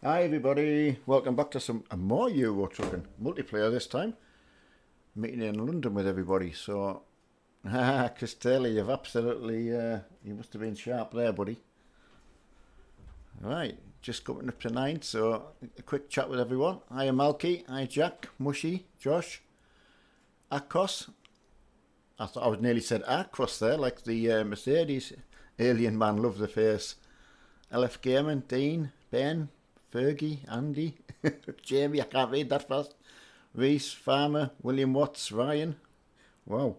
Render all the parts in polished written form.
Hi everybody, welcome back to some more Euro Trucking multiplayer this time. Meeting in London with everybody, so Chris Taylor, you've absolutely, you must have been sharp there, buddy. Right, just coming up to 9, so a quick chat with everyone. Hi Malky, hi Jack, Mushy, Josh, Akos. I thought I was nearly said Akos there, like the Mercedes alien man, love the face. LF Gaming, Dean, Ben, Fergie, Andy, Jamie, I can't read that fast. Reese, Farmer, William Watts, Ryan. Wow.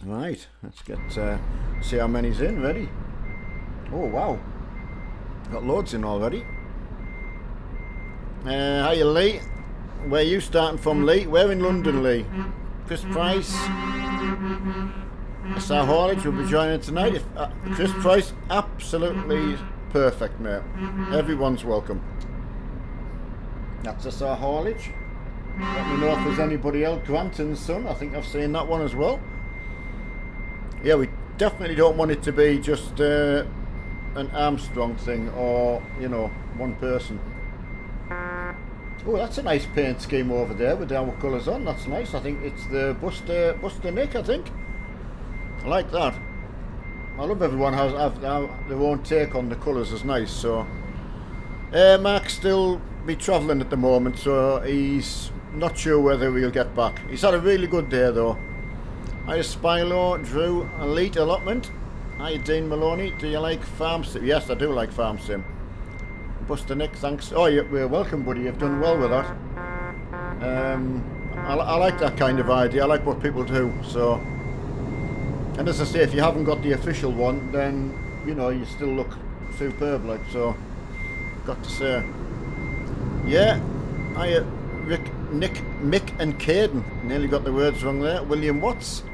Right, let's get see how many's in. Ready? Oh wow, got loads in already. Hiya Lee. Where are you starting from, Lee? We're in London, Lee. Chris Price. SR Haulage will be joining tonight. Chris Price, absolutely perfect, mate. Everyone's welcome. That's SR Haulage. Let me know if there's anybody else. Grant and Son, I think I've seen that one as well. Yeah, we definitely don't want it to be just an Armstrong thing or, you know, one person. Oh, that's a nice paint scheme over there with our colours on. That's nice. I think it's the Buster Nick, I think. I like that. I love everyone has their own take on the colours. Is nice. So Mark's still be travelling at the moment, so he's not sure whether we'll get back. He's had a really good day though. Hi Spilo, Drew, Elite Allotment. Hi Dean Maloney. Do you like Farm Sim? Yes, I do like Farm Sim. Buster Nick, thanks. Oh, you're welcome, buddy. You've done well with that. I like that kind of idea. I like what people do. So. And as I say, if you haven't got the official one, then, you know, you still look superb, like, so, got to say. Yeah, Rick, Nick, Mick and Caden, nearly got the words wrong there. William Watts.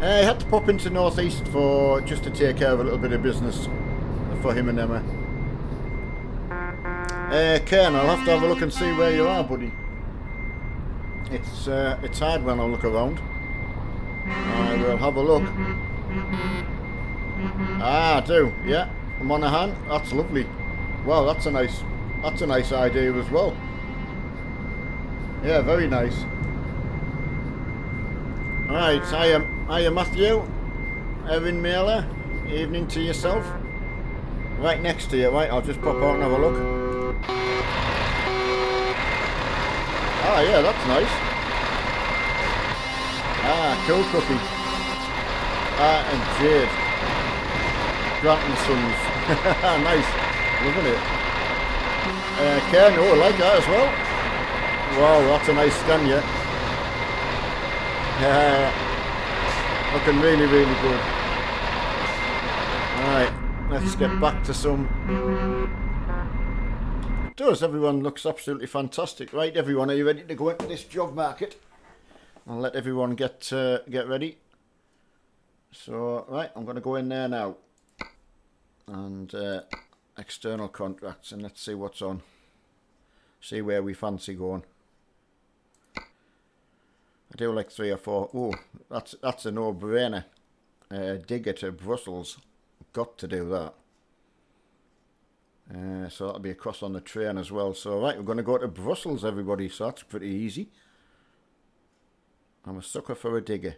I had to pop into North East just to take care of a little bit of business for him and Emma. Ken, I'll have to have a look and see where you are, buddy. It's hard when I look around. I will have a look. I do, yeah. Monaghan, that's lovely. Wow, that's a nice idea as well. Yeah, very nice. Alright, hiya Matthew. Erin Mailer, evening to yourself. Right next to you, right, I'll just pop out and have a look. Ah, yeah, that's nice. Ah, cool cookie. And Jade. Grant and Sons. Nice. Loving it. Ken, oh, I like that as well. Wow, that's a nice scan, yeah. Looking really, really good. Alright, let's get back to some. It does, everyone looks absolutely fantastic. Right, everyone, are you ready to go into this job market? I'll let everyone get ready. So, right, I'm going to go in there now. And external contracts, and let's see what's on. See where we fancy going. I do like 3 or 4. Oh, that's a no-brainer. Digger to Brussels. Got to do that. So that'll be across on the train as well. So, right, we're going to go to Brussels, everybody. So that's pretty easy. I'm a sucker for a digger.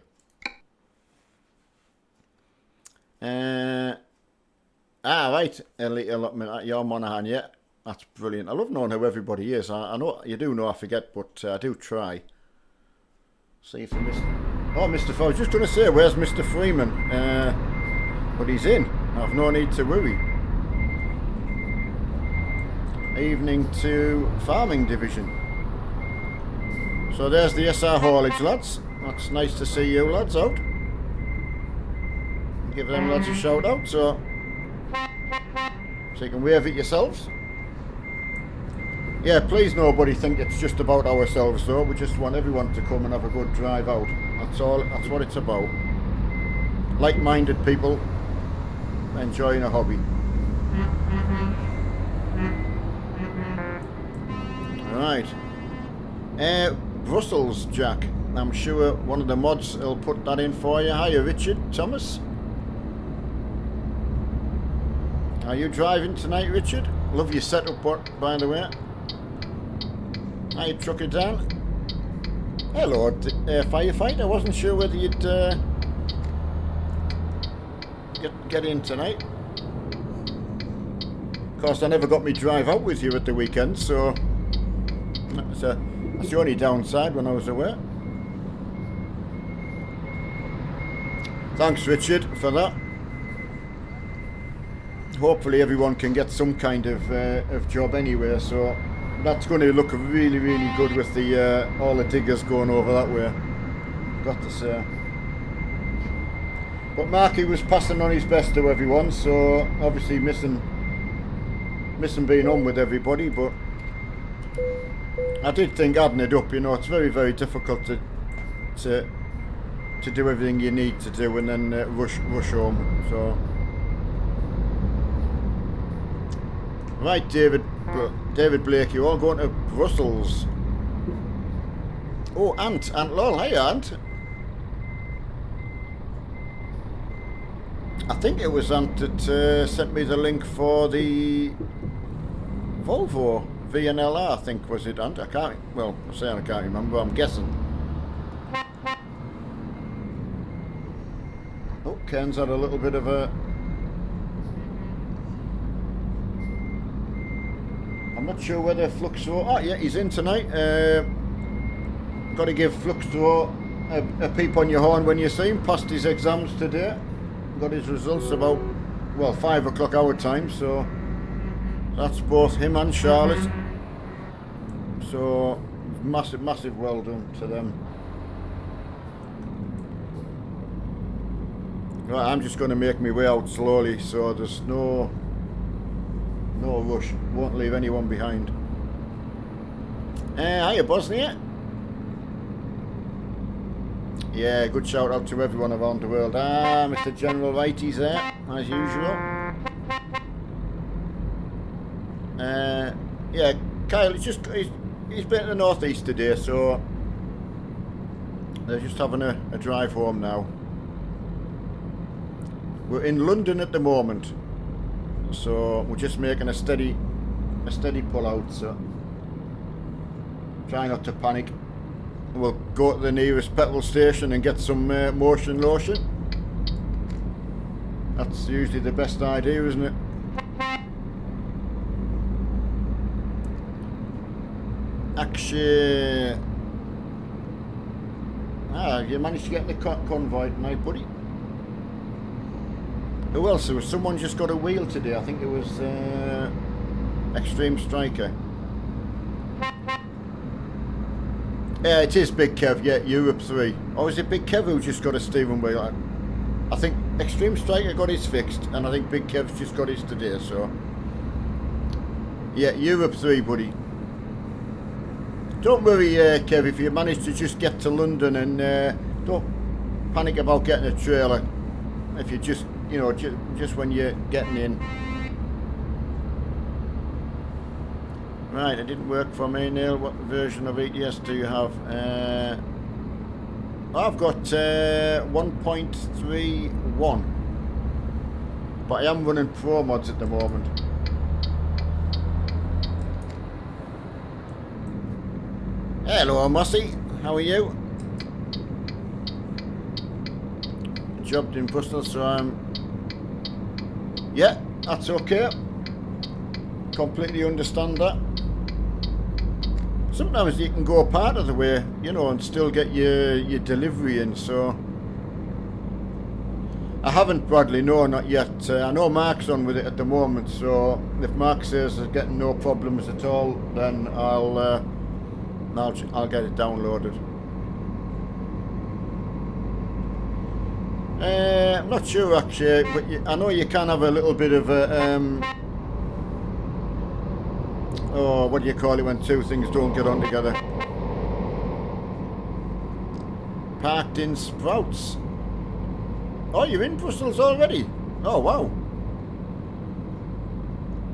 Right, Elite Allotment at your Monaghan, yeah. That's brilliant. I love knowing who everybody is. I know you do know I forget, but I do try. See if Mr. Oh, Mr. I was just going to say, where's Mr. Freeman? But he's in. I've no need to worry. Evening to Farming Division. So there's the SR Haulage, lads. That's nice to see you lads out. Give them lads a shout out, so you can wave at yourselves. Yeah, please nobody think it's just about ourselves though. We just want everyone to come and have a good drive out. That's all, that's what it's about. Like-minded people enjoying a hobby. Right. Brussels, Jack. I'm sure one of the mods will put that in for you. Hiya, Richard, Thomas. Are you driving tonight, Richard? Love your setup, by the way. Are you trucking down? Hello, firefighter. I wasn't sure whether you'd get in tonight. Of course, I never got me drive out with you at the weekend, so that's the only downside when I was away. Thanks, Richard, for that. Hopefully everyone can get some kind of job anyway, so that's going to look really, really good with the all the diggers going over that way, got to say. But Marky was passing on his best to everyone, so obviously missing being on with everybody, but I did think adding it up, you know, it's very, very difficult to do everything you need to do and then rush home. So right, David Blake, you're all going to Brussels. Oh, Ant Lol, hi Ant. I think it was Ant that sent me the link for the Volvo VNLR, I think, was it, Ant? I can't remember, I'm guessing. Oh, Ken's had a little bit of a... I'm not sure whether Fluxo... Oh, yeah, he's in tonight. Got to give Fluxo a peep on your horn when you see him. Passed his exams today. Got his results about, well, 5 o'clock our time, so that's both him and Charlotte. So, massive well done to them. Right, I'm just going to make my way out slowly, so there's no rush. Won't leave anyone behind. Hiya, Bosnia. Yeah, good shout out to everyone around the world. Mr. General Wright, he's there, as usual. Yeah, Kyle, he's been to the northeast today, so they're just having a drive home now. We're in London at the moment, so we're just making a steady pull out, so try not to panic. We'll go to the nearest petrol station and get some motion lotion. That's usually the best idea, isn't it? Actually, you managed to get in the convoy tonight, buddy. Who else? There was someone just got a wheel today. I think it was Extreme Striker. Yeah, it is Big Kev, yeah, Europe 3. Or is it Big Kev who just got a steering wheel? I think Extreme Striker got his fixed, and I think Big Kev's just got his today, so... Yeah, Europe 3, buddy. Don't worry, Kev, if you manage to just get to London, and don't panic about getting a trailer. If you just, you know, just when you're getting in. Right, it didn't work for me, Neil. What version of ETS do you have? I've got 1.31, but I am running Pro mods at the moment. Hello, Mossy. How are you? Jobbed in Brussels, so I'm... Yeah, that's okay. Completely understand that. Sometimes you can go part of the way, you know, and still get your delivery in, so... I haven't, Bradley, no, not yet. I know Mark's on with it at the moment, so if Mark says there's getting no problems at all, then I'll get it downloaded. I'm not sure actually, but I know you can have a little bit of a... oh, what do you call it when two things don't get on together? Parked in Sprouts. Oh, you're in Brussels already? Oh, wow.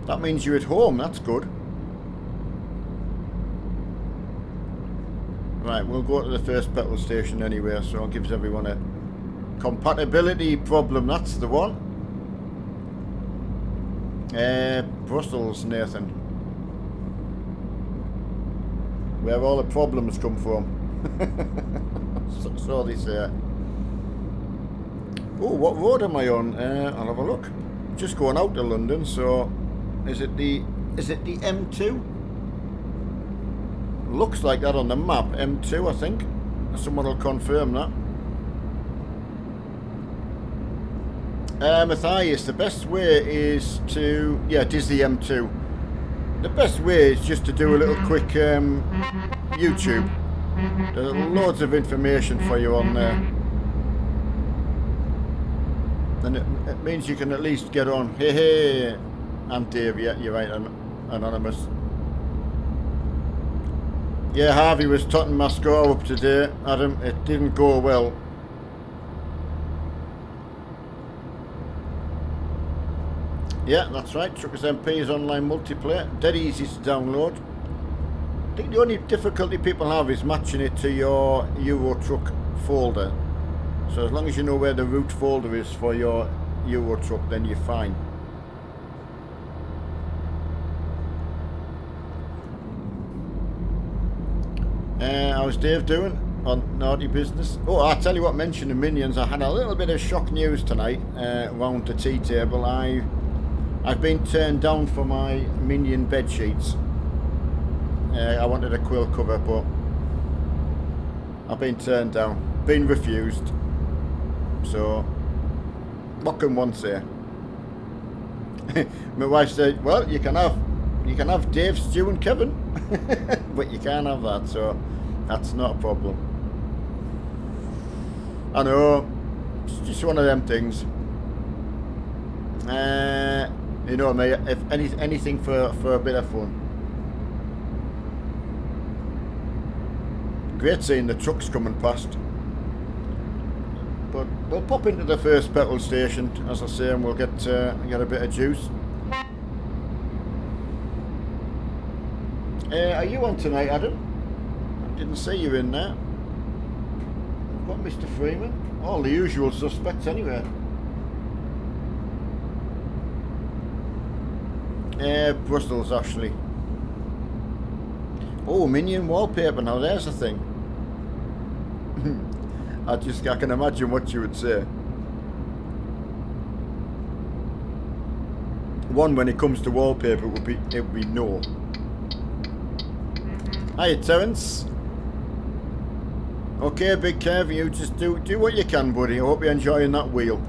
That means you're at home, that's good. Right, we'll go to the first petrol station anyway, so it gives everyone a compatibility problem, that's the one. Brussels, Nathan. Where all the problems come from. So they say. Oh, what road am I on? I'll have a look. Just going out to London, so is it the M2? Looks like that on the map, M2 I think. Someone will confirm that. Matthias, the best way is to, yeah, it is the M2. The best way is just to do a little quick YouTube. There's loads of information for you on there. And it means you can at least get on. Hey, I'm Dave, yeah, you're right, Anonymous. Yeah, Harvey was totting my score up today, Adam. It didn't go well. Yeah, that's right. Truckers MP is online multiplayer. Dead easy to download. I think the only difficulty people have is matching it to your Euro Truck folder. So as long as you know where the root folder is for your Euro Truck, then you're fine. How's Dave doing on Naughty Business? Oh, I'll tell you what, mentioning Minions, I had a little bit of shock news tonight around the tea table. I've been turned down for my Minion bed sheets. I wanted a quill cover, but I've been turned down, been refused. So, what can one say? My wife said, well, you can have Dave, Stu and Kevin, but you can't have that, so that's not a problem. I know, it's just one of them things. You know me, if anything for a bit of fun. Great seeing the trucks coming past. But we'll pop into the first petrol station, as I say, and we'll get a bit of juice. Are you on tonight, Adam? I didn't see you in there. We've got Mr. Freeman. All the usual suspects anyway. Brussels, Ashley. Oh, Minion wallpaper, now there's the thing. I can imagine what you would say. One, when it comes to wallpaper, it would be no. Hiya, Terence. Okay, Big Kev, you just do what you can, buddy. I hope you're enjoying that wheel.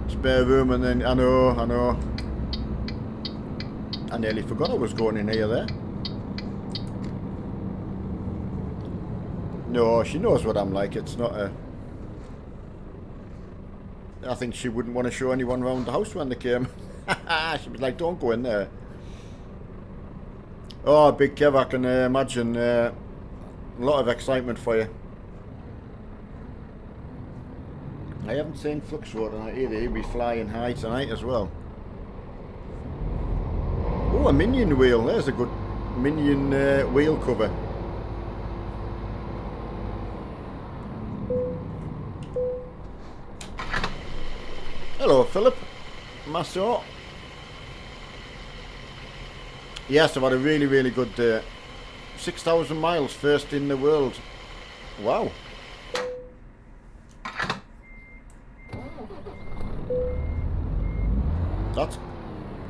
Spare room, and then I know. I nearly forgot I was going in here there. No, she knows what I'm like. It's not a... I think she wouldn't want to show anyone around the house when they came. She was like, don't go in there. Oh, Big Kev, I can imagine a lot of excitement for you. I haven't seen Flux Road tonight either. He'll be flying high tonight as well. Oh, a Minion wheel. There's a good Minion wheel cover. Hello, Philip. Masso. Yes, I've had a really, really good day. 6,000 miles, first in the world. Wow.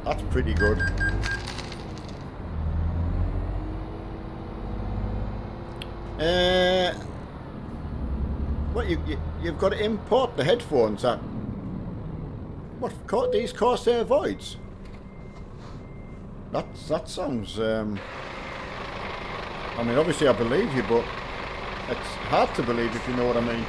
That's pretty good. What you've got to import the headphones? What these Corsair Voids? That sounds. I mean, obviously I believe you, but it's hard to believe if you know what I mean.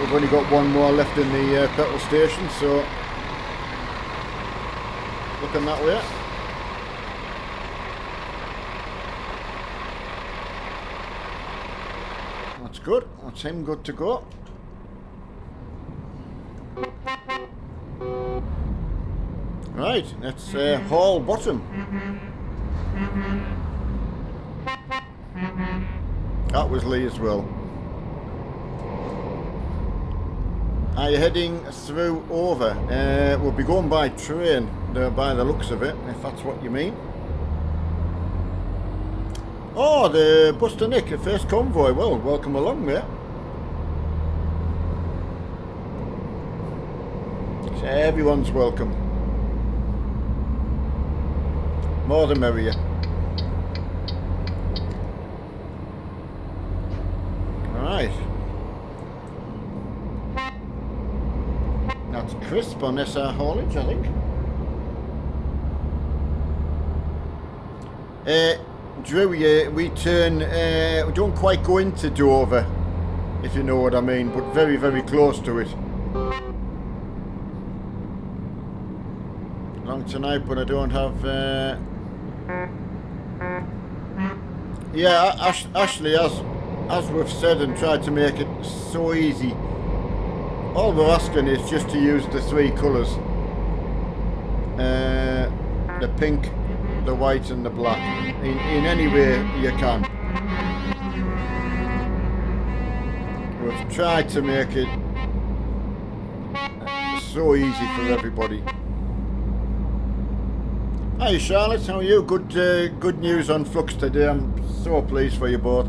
We've only got one more left in the petrol station, so looking that way. That's good. That's him good to go. Right, that's Hall Bottom. That was Lee as well. Are you heading through over? We'll be going by train, by the looks of it, if that's what you mean. Oh, the Buster Nick, the first convoy. Well, welcome along, mate. So everyone's welcome. More the merrier. Right. That's crisp on SR haulage, I think. Drew, we turn, we don't quite go into Dover, if you know what I mean, but very, very close to it. Long tonight, but I don't have, yeah, Ashley, as we've said and tried to make it so easy, all we're asking is just to use the three colours. The pink, the white and the black in any way you can. We've tried to make it so easy for everybody. Hi Charlotte, how are you? Good news on Flux today. I'm so pleased for you both.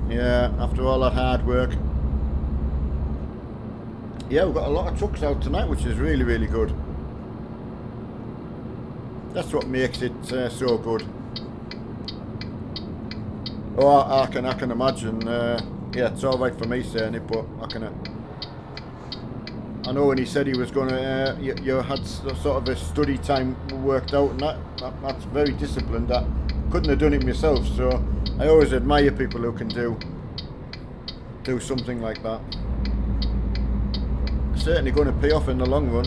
Yeah, after all that hard work. Yeah, we've got a lot of trucks out tonight, which is really, really good. That's what makes it so good. Oh, I can imagine. Yeah, it's all right for me saying it, but I know when he said he was going to, you had sort of a study time worked out, and that's very disciplined. That couldn't have done it myself. So I always admire people who can do something like that. Certainly going to pay off in the long run.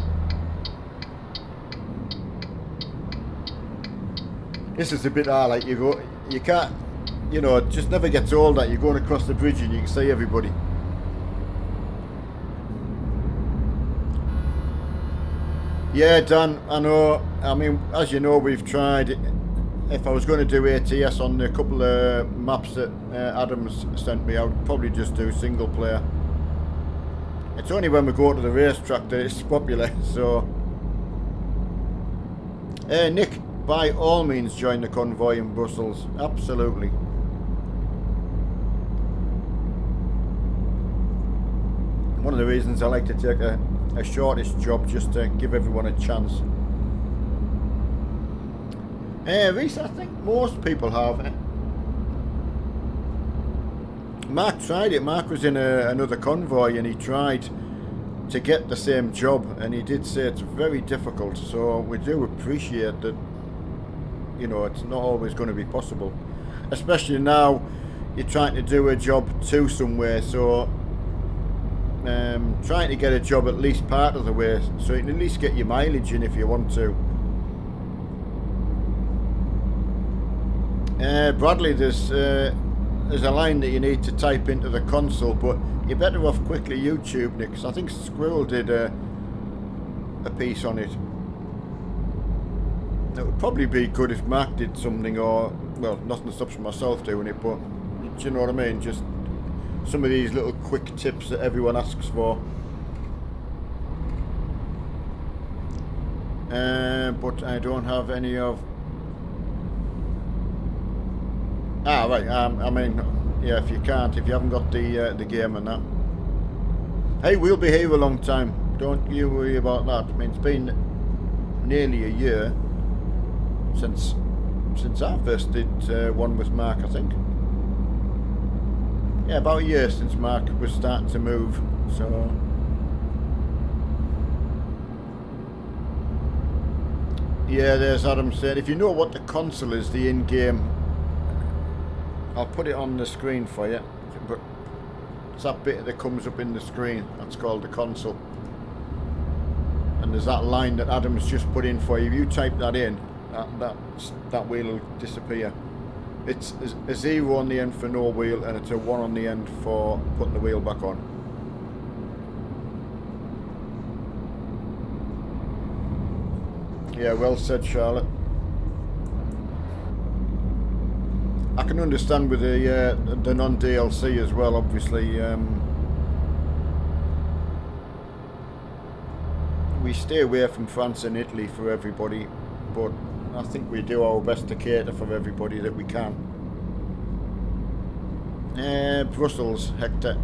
This is a bit like you can't, you know, it just never gets old that you're going across the bridge and you can see everybody. Yeah, Dan, I know. I mean, as you know, we've tried. If I was going to do ATS on a couple of maps that Adams sent me, I would probably just do single player. It's only when we go to the racetrack that it's popular, so... Nick, by all means join the convoy in Brussels. Absolutely. One of the reasons I like to take a shortest job, just to give everyone a chance. Reese, I think most people have. Mark tried it. Mark was in another convoy and he tried to get the same job, and he did say it's very difficult, so we do appreciate that, you know, it's not always going to be possible, especially now you're trying to do a job to somewhere, so trying to get a job at least part of the way so you can at least get your mileage in if you want to. Bradley, there's a line that you need to type into the console, but you're better off quickly YouTube, Nick, because I think Squirrel did a piece on it. It would probably be good if Mark did something, or, well, nothing stops myself doing it, but do you know what I mean? Just some of these little quick tips that everyone asks for. But I don't have any of... Ah, right, I mean, yeah, if you haven't got the game and that. Hey, we'll be here a long time. Don't you worry about that. I mean, it's been nearly a year since I first did one with Mark, I think. Yeah, about a year since Mark was starting to move, so... Yeah, there's Adam saying, if you know what the console is, the in-game... I'll put it on the screen for you, but it's that bit that comes up in the screen, that's called the console. And there's that line that Adam's just put in for you. If you type that in, that wheel will disappear. It's a 0 on the end for no wheel, and it's a 1 on the end for putting the wheel back on. Yeah, well said, Charlotte. I can understand with the non-DLC as well, obviously. We stay away from France and Italy for everybody, but I think we do our best to cater for everybody that we can. Brussels, Hector.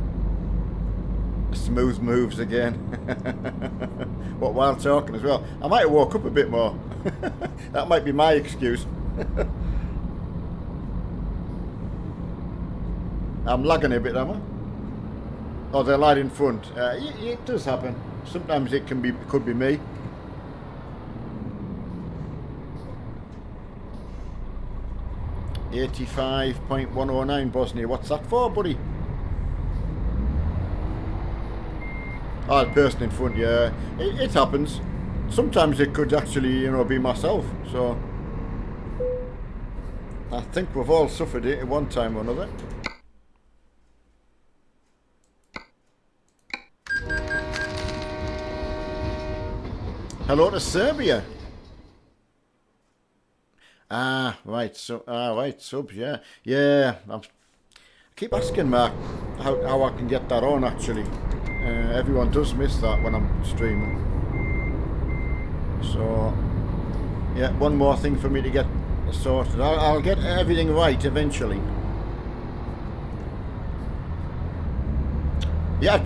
Smooth moves again. What, while talking as well? I might have woke up a bit more. That might be my excuse. I'm lagging a bit, am I? Oh, they're light in front. It does happen. Sometimes it could be me. .109 Bosnia. What's that for, buddy? Oh, the person in front, yeah. It happens. Sometimes it could actually, be myself. So I think we've all suffered it at one time or another. Hello to Serbia. Right. So, right, subs, yeah. Yeah, I keep asking Mark how I can get that on, actually. Everyone does miss that when I'm streaming. So, yeah, one more thing for me to get sorted. I'll get everything right eventually. Yeah,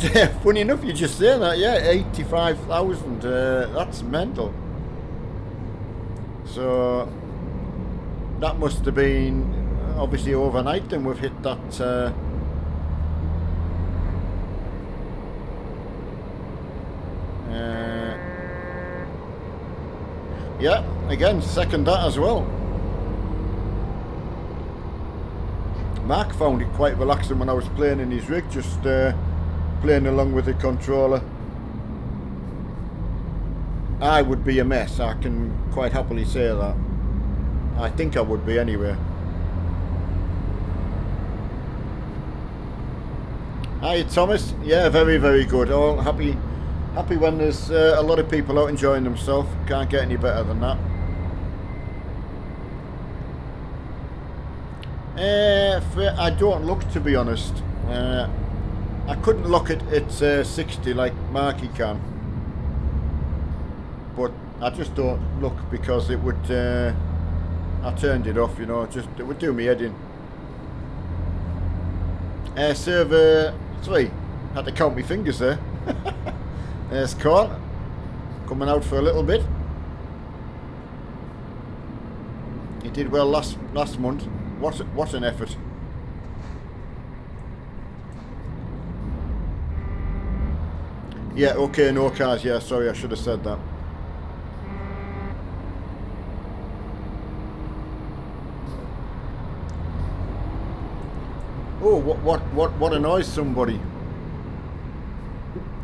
funny enough, you just say that. Yeah, 85,000. That's mental. So that must have been obviously overnight. Then we've hit that. Yeah, again, second that as well. Mark found it quite relaxing when I was playing in his rig, just playing along with the controller. I would be a mess, I can quite happily say that. I think I would be anyway. Hi Thomas, yeah, very, very good. All happy when there's a lot of people out enjoying themselves. Can't get any better than that. I don't look, to be honest. I couldn't look at 60 like Marky can, but I just don't look because it would. I turned it off, just it would do me head in. Server 3. Had to count my fingers there. There's Corn coming out for a little bit. He did well last month. What an effort. Yeah, okay, no cars. Yeah, sorry, I should have said that. Oh, what annoys somebody?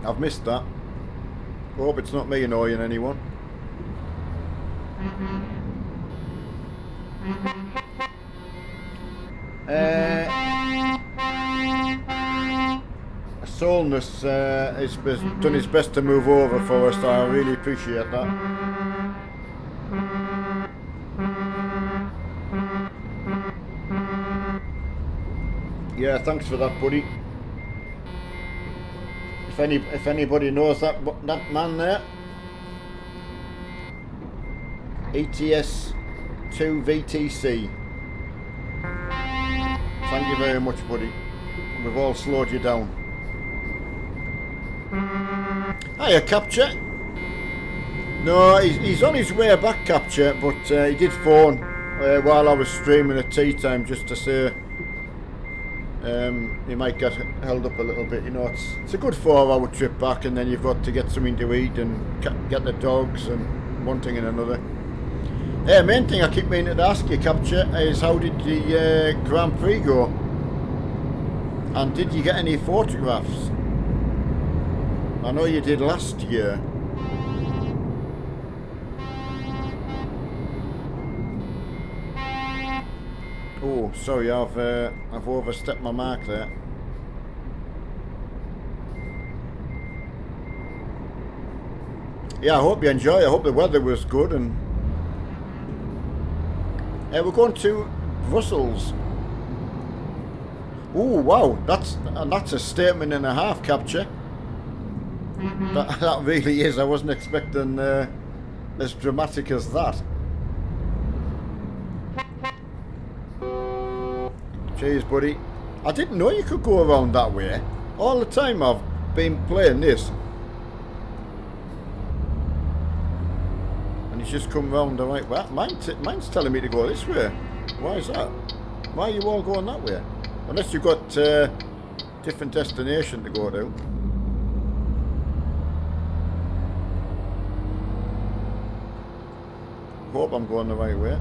I've missed that. Hope it's not me annoying anyone. Solness has done his best to move over for us, so I really appreciate that. Yeah, thanks for that, buddy. If anybody knows that man there, ETS2 VTC. Thank you very much, buddy. We've all slowed you down. Hiya, Capture. No, he's on his way back, Capture, but he did phone while I was streaming at tea time just to say he might get held up a little bit. It's a good 4-hour trip back, and then you've got to get something to eat and get the dogs and one thing and another. Main thing I keep meaning to ask you, Capture, is how did the Grand Prix go? And did you get any photographs? I know you did last year. Oh, sorry, I've overstepped my mark there. Yeah, I hope you enjoy. I hope the weather was good, and we're going to Brussels Oh wow, that's a statement and a half, Capture. That really is. I wasn't expecting as dramatic as that. Cheers, buddy. I didn't know you could go around that way. All the time I've been playing this. And he's just come round the right way. Mine's telling me to go this way. Why is that? Why are you all going that way? Unless you've got different destination to go to. Hope I'm going the right way.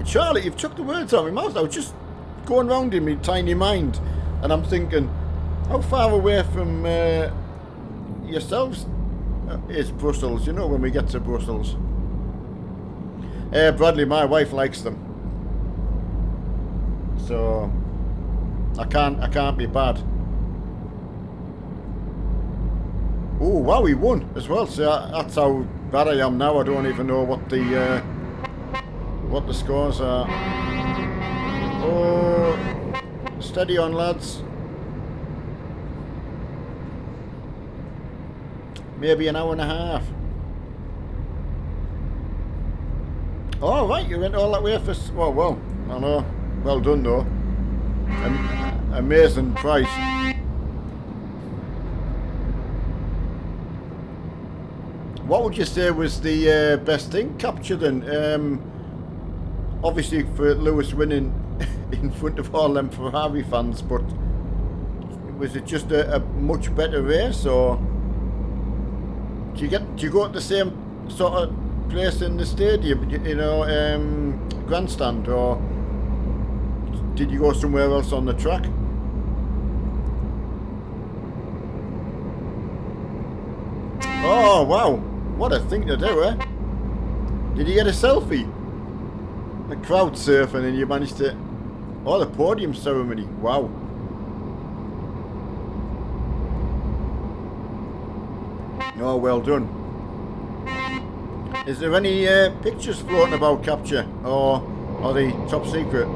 Charlie, you've took the words out of my mouth. I was just going round in my tiny mind, and I'm thinking, how far away from yourselves is Brussels? You know, when we get to Brussels. Bradley, my wife likes them, so I can't be bad. Oh wow, he won as well. So that's how bad I am now. I don't even know what the scores are. Oh, steady on, lads. Maybe an hour and a half. Oh right, you went all that way for. Well, I know. Well done though. Amazing price. What would you say was the best thing captured then? Obviously for Lewis winning in front of all them Ferrari fans, but was it just a much better race, or do you go at the same sort of place in the stadium, you know, grandstand, or did you go somewhere else on the track? Oh wow, what a thing to do, eh? Did you get a selfie? The crowd surfing and you managed to... Oh, the podium ceremony, wow. Oh, well done. Is there any pictures floating about, Capture, or are they top secret?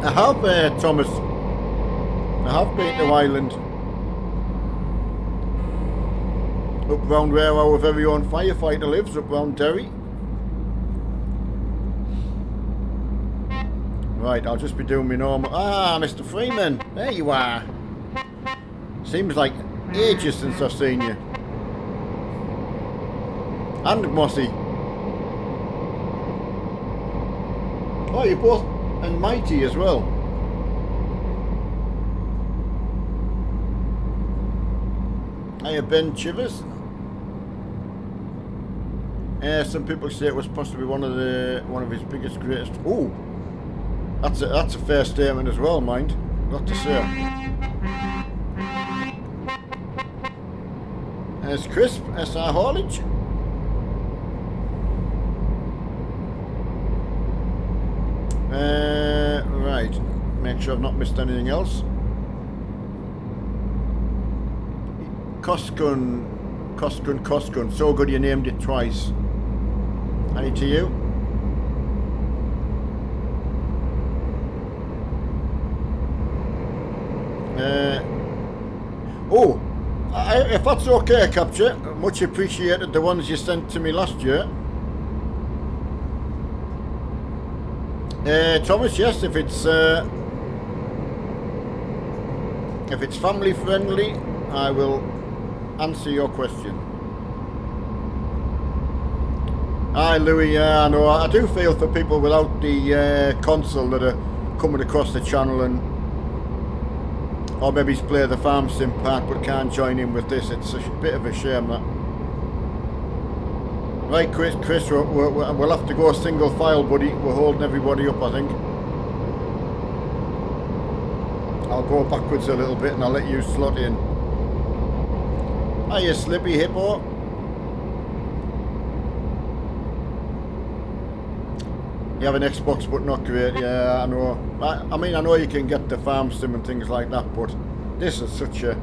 I have, Thomas. I have been to Ireland. Up round where our very own firefighter lives, up round Derry. Right, I'll just be doing my normal... Ah, Mr. Freeman, there you are. Seems like ages since I've seen you. And Mossy. Oh, you're both... and Mighty as well. Hiya, Ben Chivers. Some people say it was possibly one of his biggest, greatest. Oh, that's a fair statement as well, mind. Got to say. There's Crisp, SR Haulage. Right. Make sure I've not missed anything else. Koskun. So good you named it twice. Any to you? If that's okay, Capture, much appreciated the ones you sent to me last year. Thomas, yes, if it's family friendly, I will answer your question. Hi Louis, yeah, I know. I do feel for people without the console that are coming across the channel and or maybe play the farm sim part but can't join in with this. It's a bit of a shame that. Right, Chris, we'll have to go single file, buddy. We're holding everybody up, I think. I'll go backwards a little bit and I'll let you slot in. Hiya, Slippy Hippo. You have an Xbox but not great, yeah, I know. I mean, I know you can get the farm sim and things like that, but this is such a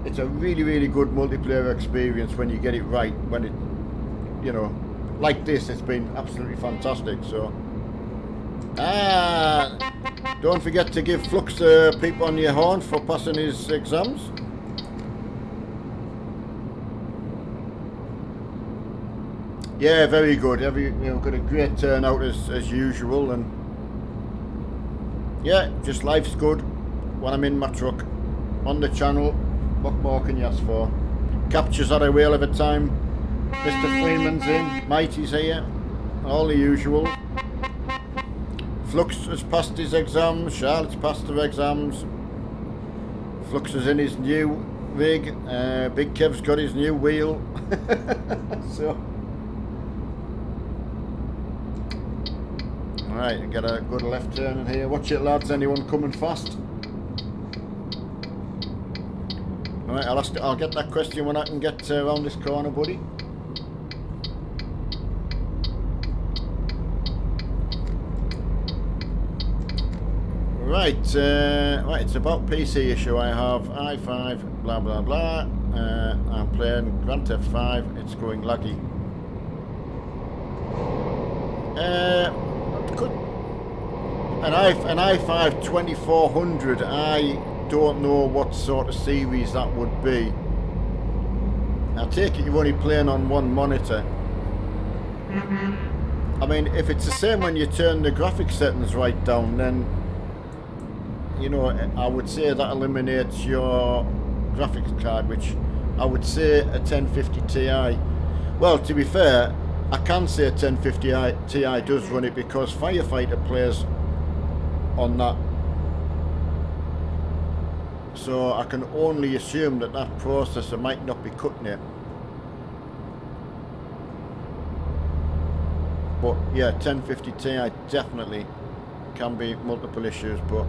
it's a really, really good multiplayer experience when you get it right. When it, you know, like this, it's been absolutely fantastic. So, don't forget to give Flux a peep on your horn for passing his exams. Yeah, very good. Got a great turnout as usual, and yeah, just life's good when I'm in my truck on the channel. What more can you ask for? Captures at a whale of a time. Mr. Freeman's in, Mighty's here, all the usual. Flux has passed his exams, Charlotte's passed her exams. Flux is in his new rig, Big Kev's got his new wheel. So, alright, get a good left turn in here. Watch it, lads, anyone coming fast? Alright, I'll get that question when I can get around this corner, buddy. Right, it's about PC issue. I have i5, blah blah blah. I'm playing Grand Theft 5. It's going laggy. An i5 2400. I don't know what sort of series that would be. I take it you're only playing on one monitor. I mean, if it's the same when you turn the graphics settings right down, then you know, I would say that eliminates your graphics card, which I would say a 1050 Ti. Well, to be fair, I can say a 1050 Ti does run it because Firefighter plays on that. So I can only assume that that processor might not be cutting it. But yeah, 1050 Ti definitely can be multiple issues, but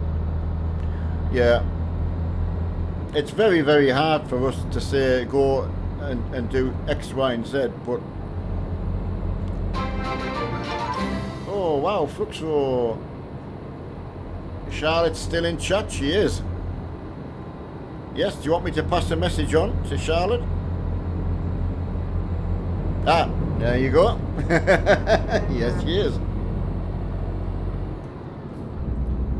yeah, it's very, very hard for us to say go and do X, Y, and Z, but oh wow, Fluxo. Charlotte's still in chat, she is. Yes, do you want me to pass a message on to Charlotte? Ah, there you go. Yes, she is.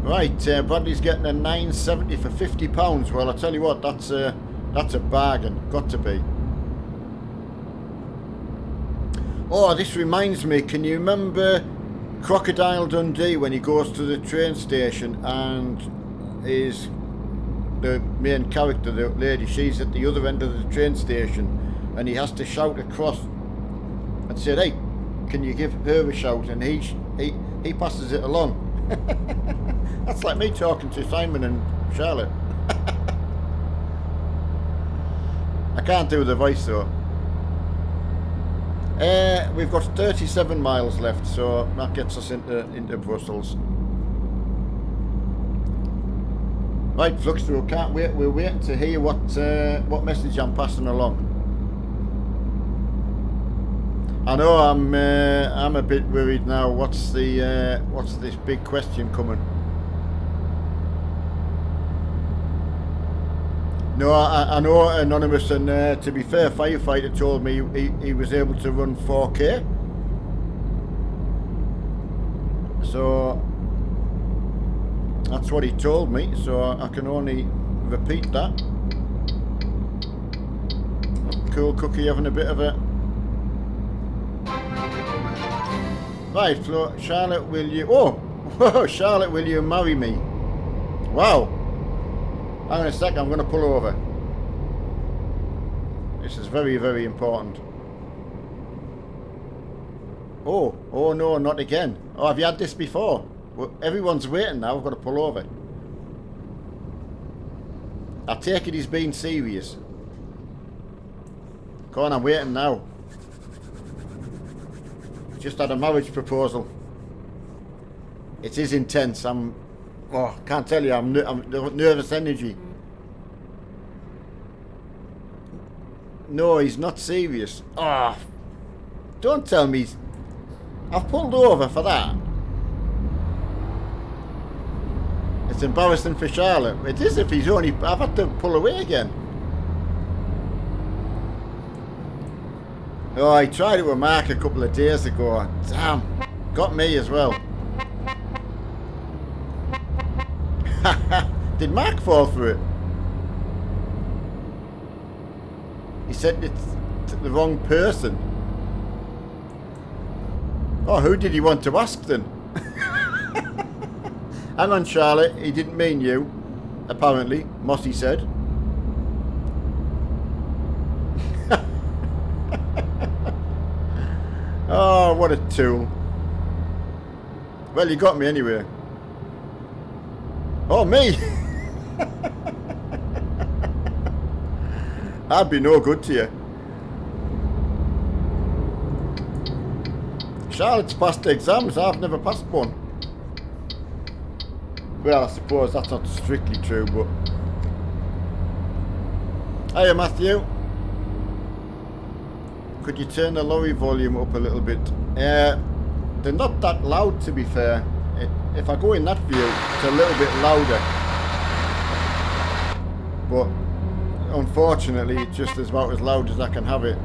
Right, Bradley's getting a 970 for £50. Well, I tell you what, that's a bargain. Got to be. Oh, this reminds me. Can you remember Crocodile Dundee when he goes to the train station and the main character, the lady, she's at the other end of the train station, and he has to shout across and say, "Hey, can you give her a shout?" And he passes it along. That's like me talking to Simon and Charlotte. I can't do the voice though. We've got 37 miles left, so that gets us into Brussels. Right, Fluxthrough, can't wait. We're waiting to hear what message I'm passing along. I know I'm a bit worried now. What's this big question coming? No, I know Anonymous, and to be fair, Firefighter told me he was able to run 4K. So that's what he told me, so I can only repeat that. Cool Cookie having a bit of a... Right, Charlotte, will you... Oh! Whoa, Charlotte, will you marry me? Wow! Hang on a sec, I'm going to pull over. This is very, very important. Oh no, not again. Oh, have you had this before? Well, everyone's waiting now, I've got to pull over. I take it he's being serious. Come on, I'm waiting now. Just had a marriage proposal. It is intense. Can't tell you, I'm nervous energy. No, he's not serious. Oh, don't tell me. I've pulled over for that. It's embarrassing for Charlotte. It is if he's only... I've had to pull away again. Oh, I tried it with Mark a couple of days ago. Damn, got me as well. Did Mark fall for it? He said it's the wrong person. Oh, who did he want to ask then? Hang on, Charlotte, he didn't mean you, apparently, Mossy said. Oh, what a tool. Well, you got me anyway. Oh, me! I'd be no good to you. Charlotte's passed exams, I've never passed one. Well, I suppose that's not strictly true, but... Hiya, Matthew. Could you turn the lorry volume up a little bit? They're not that loud, to be fair. If I go in that view, it's a little bit louder. But unfortunately, it's just about as loud as I can have it.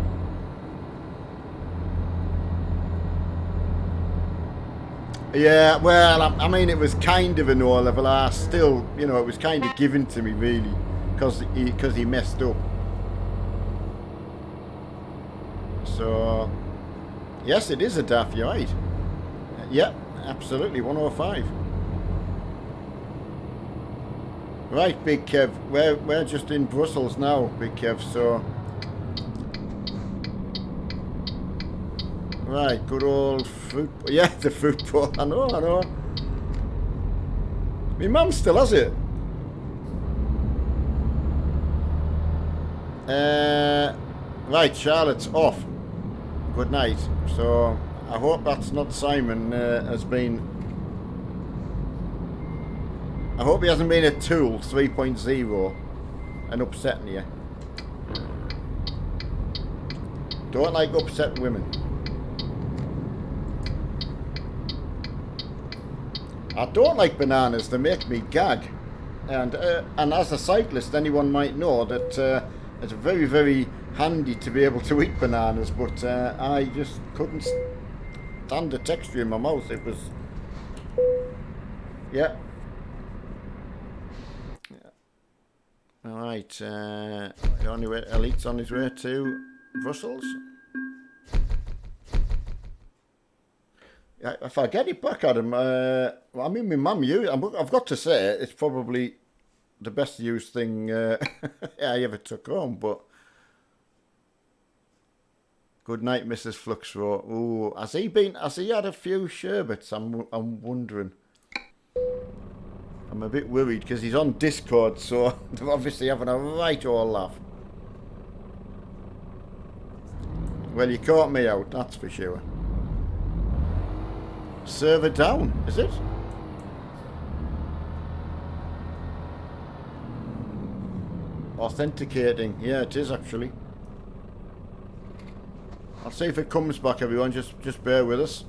Yeah, well, I mean, it was kind of an O-level. Still, you know, it was kind of given to me, really, because he messed up. So, yes, it is a DAF, you're right. Yep, absolutely, 105. Right, Big Kev, we're just in Brussels now, Big Kev, so... Right, good old fruit... Yeah, the fruit bowl, I know. My mum still has it. Right, Charlotte's off. Good night. So, I hope that's not Simon has been... I hope he hasn't been a tool 3.0 and upsetting you. Don't like upsetting women. I don't like bananas, they make me gag. And as a cyclist, anyone might know that it's very, very handy to be able to eat bananas, but I just couldn't stand the texture in my mouth. It was... Yeah. Alright, Elite's on his way to Brussels. If I get it back at him, I mean, my mum, I've got to say, it's probably the best used thing I ever took home, but... Good night, Mrs. Fluxro. Ooh, has he had a few sherbets? I'm wondering. I'm a bit worried because he's on Discord, so they're obviously having a right old laugh. Well, you caught me out, that's for sure. Server down, is it? Authenticating. Yeah, it is actually. I'll see if it comes back, everyone. Just bear with us.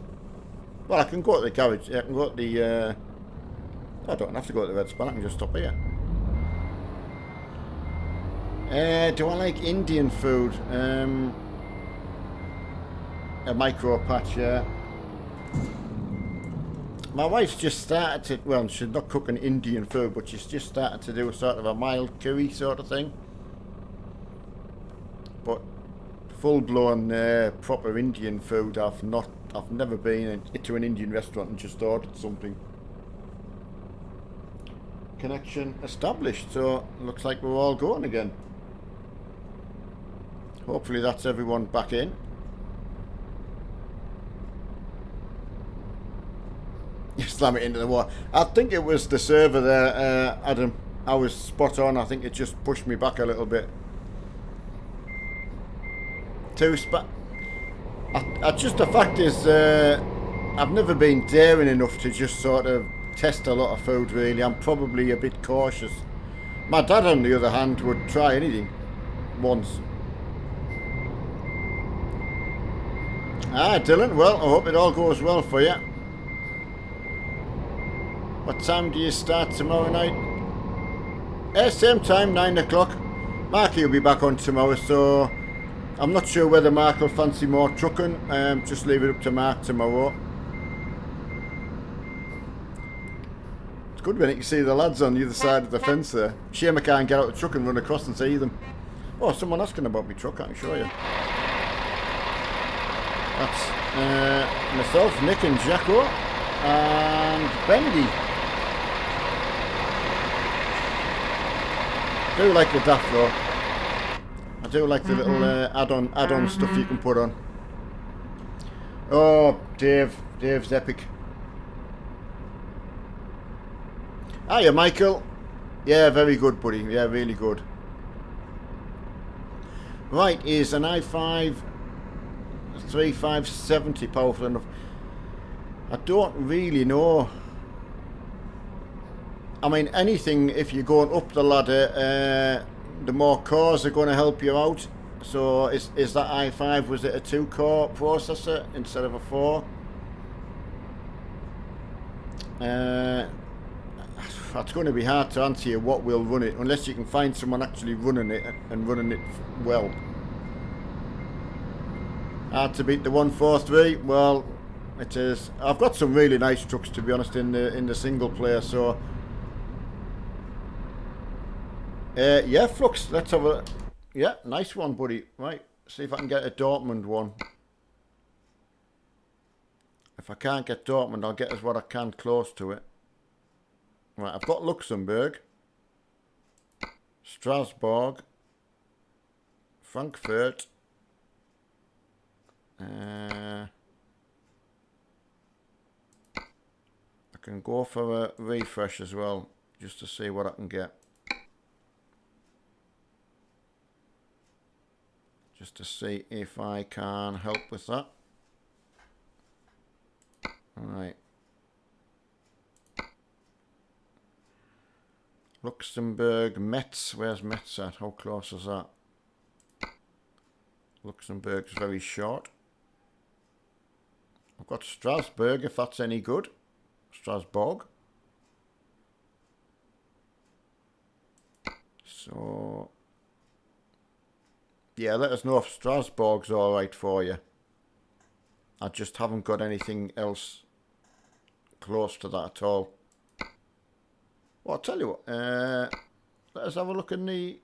Well, I can go to the garage. I can go to the... I don't have to go to the Red Span. I can just stop here. Do I like Indian food? A micro patch, yeah. My wife's just started to... Well, she's not cooking Indian food, but she's just started to do a sort of a mild curry sort of thing. But... full-blown proper Indian food, I've never been into an Indian restaurant and just ordered something. Connection established, so looks like we're all going again. Hopefully that's everyone back in. You slam it into the wall. I think it was the server there, Adam. I was spot on. I think it just pushed me back a little bit. Just the fact is, I've never been daring enough to just sort of test a lot of food, really. I'm probably a bit cautious. My dad, on the other hand, would try anything once. Ah, Dylan, well, I hope it all goes well for you. What time do you start tomorrow night? Same time, 9 o'clock. Marky will be back on tomorrow, so I'm not sure whether Mark will fancy more trucking. Just leave it up to Mark tomorrow. It's good when you can see the lads on the other side of the fence there. Shame I can't get out the truck and run across and see them. Oh, someone asking about my truck, I can show you. That's myself, Nick and Jacko, and Bendy. I do like the DAF though. I do like the little add-on stuff you can put on. Oh, Dave's epic. Hiya, Michael. Yeah, very good, buddy. Yeah, really good. Right, is an i5 3570 powerful enough? I don't really know. I mean, anything, if you're going up the ladder, the more cores are going to help you out. So is that i5, was it a 2-core processor instead of a 4? It's going to be hard to answer you what will run it, unless you can find someone actually running it and running it well. Hard to beat the 143. Well, it is. I've got some really nice trucks, to be honest, in the single player. So yeah, Flux, let's have a, yeah, nice one, buddy. Right, see if I can get a Dortmund one. If I can't get Dortmund, I'll get as what I can close to it. Right, I've got Luxembourg, Strasbourg, Frankfurt, I can go for a refresh as well, just to see what I can get. Just to see if I can help with that. Alright. Luxembourg, Metz. Where's Metz at? How close is that? Luxembourg's very short. I've got Strasbourg, if that's any good. Strasbourg. So, yeah, let us know if Strasbourg's alright for you. I just haven't got anything else close to that at all. Well, I'll tell you what, let us have a look in the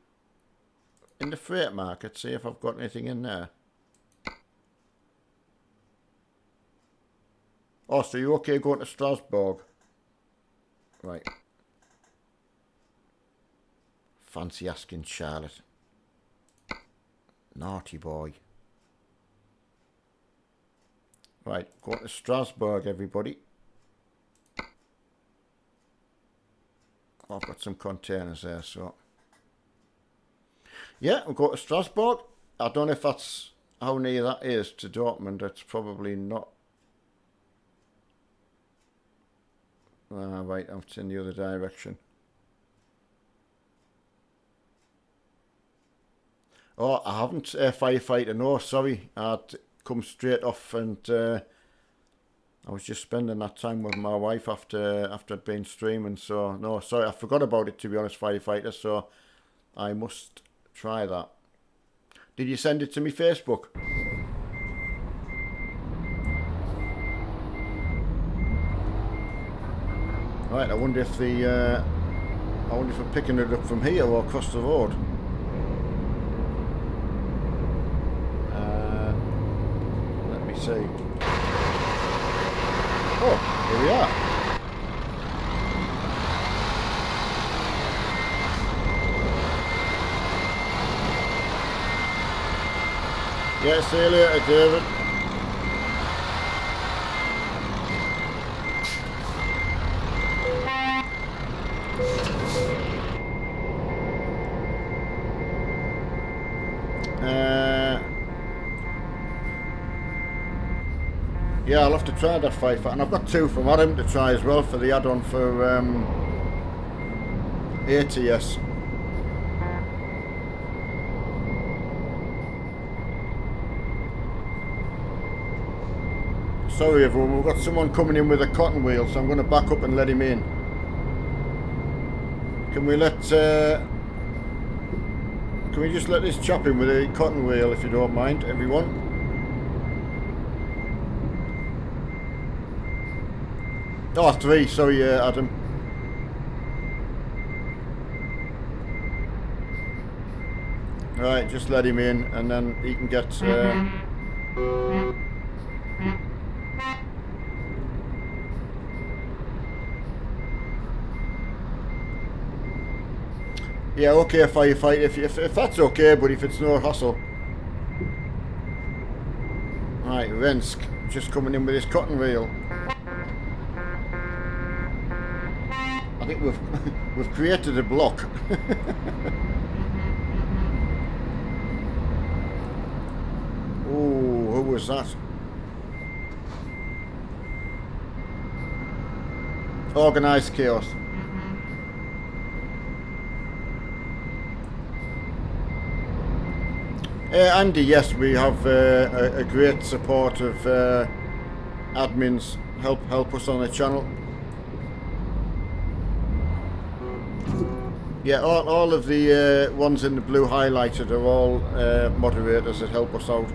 freight market, see if I've got anything in there. Oh, so you're okay going to Strasbourg? Right. Fancy asking Charlotte. Naughty boy. Right, go to Strasbourg, everybody. I've got some containers there, so. Yeah, we'll go to Strasbourg. I don't know if that's how near that is to Dortmund. It's probably not. Right, it's in the other direction. Oh, I haven't firefighter. No, sorry. I'd come straight off, and I was just spending that time with my wife after I'd been streaming. So no, sorry, I forgot about it, to be honest, firefighter. So I must try that. Did you send it to me Facebook? Right, I wonder if we're picking it up from here or across the road. Let me see. Oh, here we are. Yeah, see you later, David. Yeah, I'll have to try that firefighter, and I've got two from Adam to try as well for the add-on for ATS. Sorry everyone, we've got someone coming in with a cotton wheel, so I'm going to back up and let him in. Can we let Can we just let this chap in with a cotton wheel, if you don't mind, everyone? Oh, 3, sorry, Adam. Right, just let him in, and then he can get... Yeah, okay, firefight, if that's okay, but if it's no hassle. Right, Rensk, just coming in with his cotton reel. I think we've created a block. Oh, who was that? Organised chaos. Andy, yes, we have a great support of admins help us on the channel. Yeah, all of the ones in the blue highlighted are all moderators that help us out.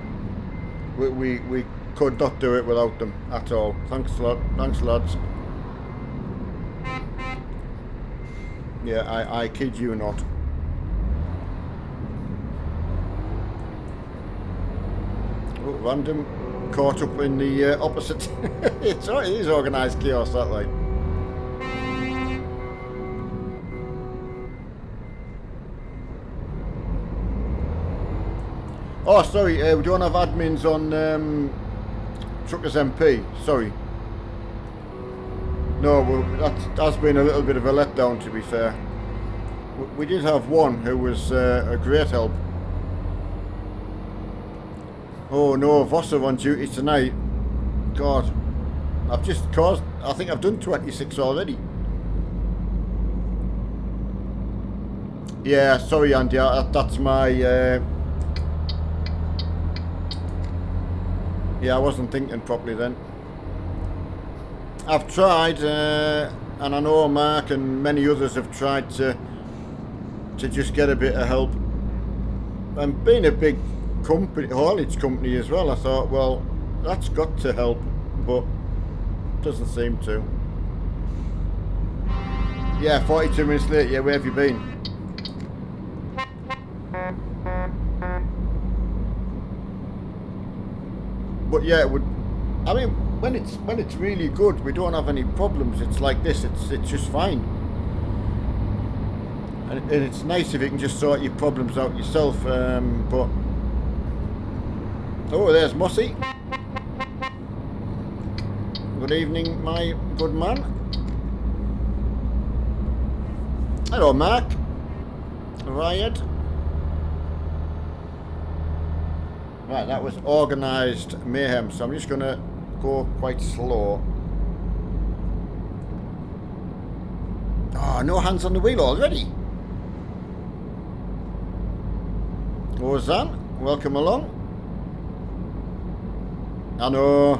We could not do it without them at all. Thanks a lot. Thanks, lads. Yeah, I kid you not. Oh, random caught up in the opposite. It is organised chaos, that like. Oh, sorry, we don't have admins on Truckers MP. Sorry. No, well, that's been a little bit of a letdown, to be fair. We did have one who was a great help. Oh no, Vosser on duty tonight. God, I've just caused... I think I've done 26 already. Yeah, sorry Andy, that's my... Yeah, I wasn't thinking properly then. I've tried, and I know Mark and many others have tried to just get a bit of help. And being a big company, haulage company as well, I thought, well, that's got to help, but doesn't seem to. Yeah, 42 minutes late. Yeah, where have you been? But yeah, it would. I mean, when it's really good, we don't have any problems. It's like this. It's just fine. And it's nice if you can just sort your problems out yourself. But oh, there's Mossy. Good evening, my good man. Hello, Mark. Riot. Right, that was organised mayhem, so I'm just going to go quite slow. Oh, no hands on the wheel already. Ozan, welcome along. I know.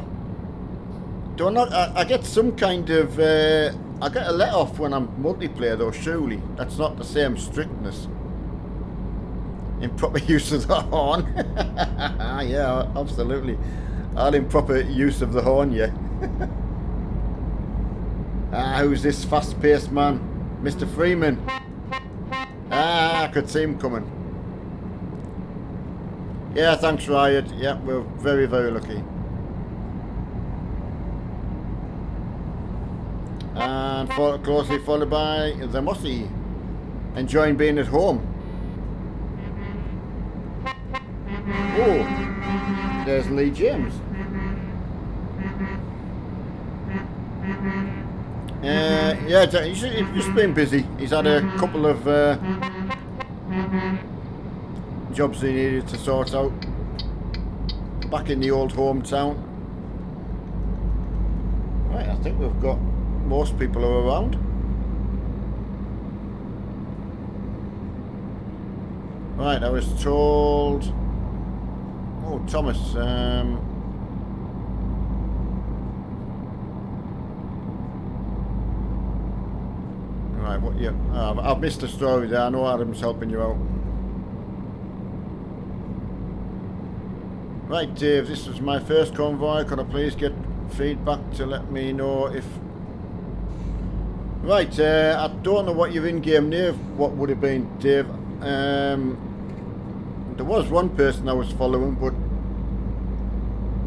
I get some kind of... I get a let off when I'm multiplayer though, surely. That's not the same strictness. Improper use of the horn. Yeah, absolutely. All improper use of the horn, yeah. Who's this fast-paced man? Mr. Freeman. I could see him coming. Yeah, thanks, Riot. Yeah, we're very, very lucky. And closely followed by the Mossy. Enjoying being at home. Oh, there's Lee James. Yeah, he's just been busy. He's had a couple of jobs he needed to sort out back in the old hometown. Right, I think we've got most people are around. Right, I was told... Oh, Thomas, right, what, yeah, I've missed the story there. I know Adam's helping you out. Right, Dave, this was my first convoy. Could I please get feedback to let me know if... Right, I don't know what your in-game name, what would have been, Dave. There was one person I was following, but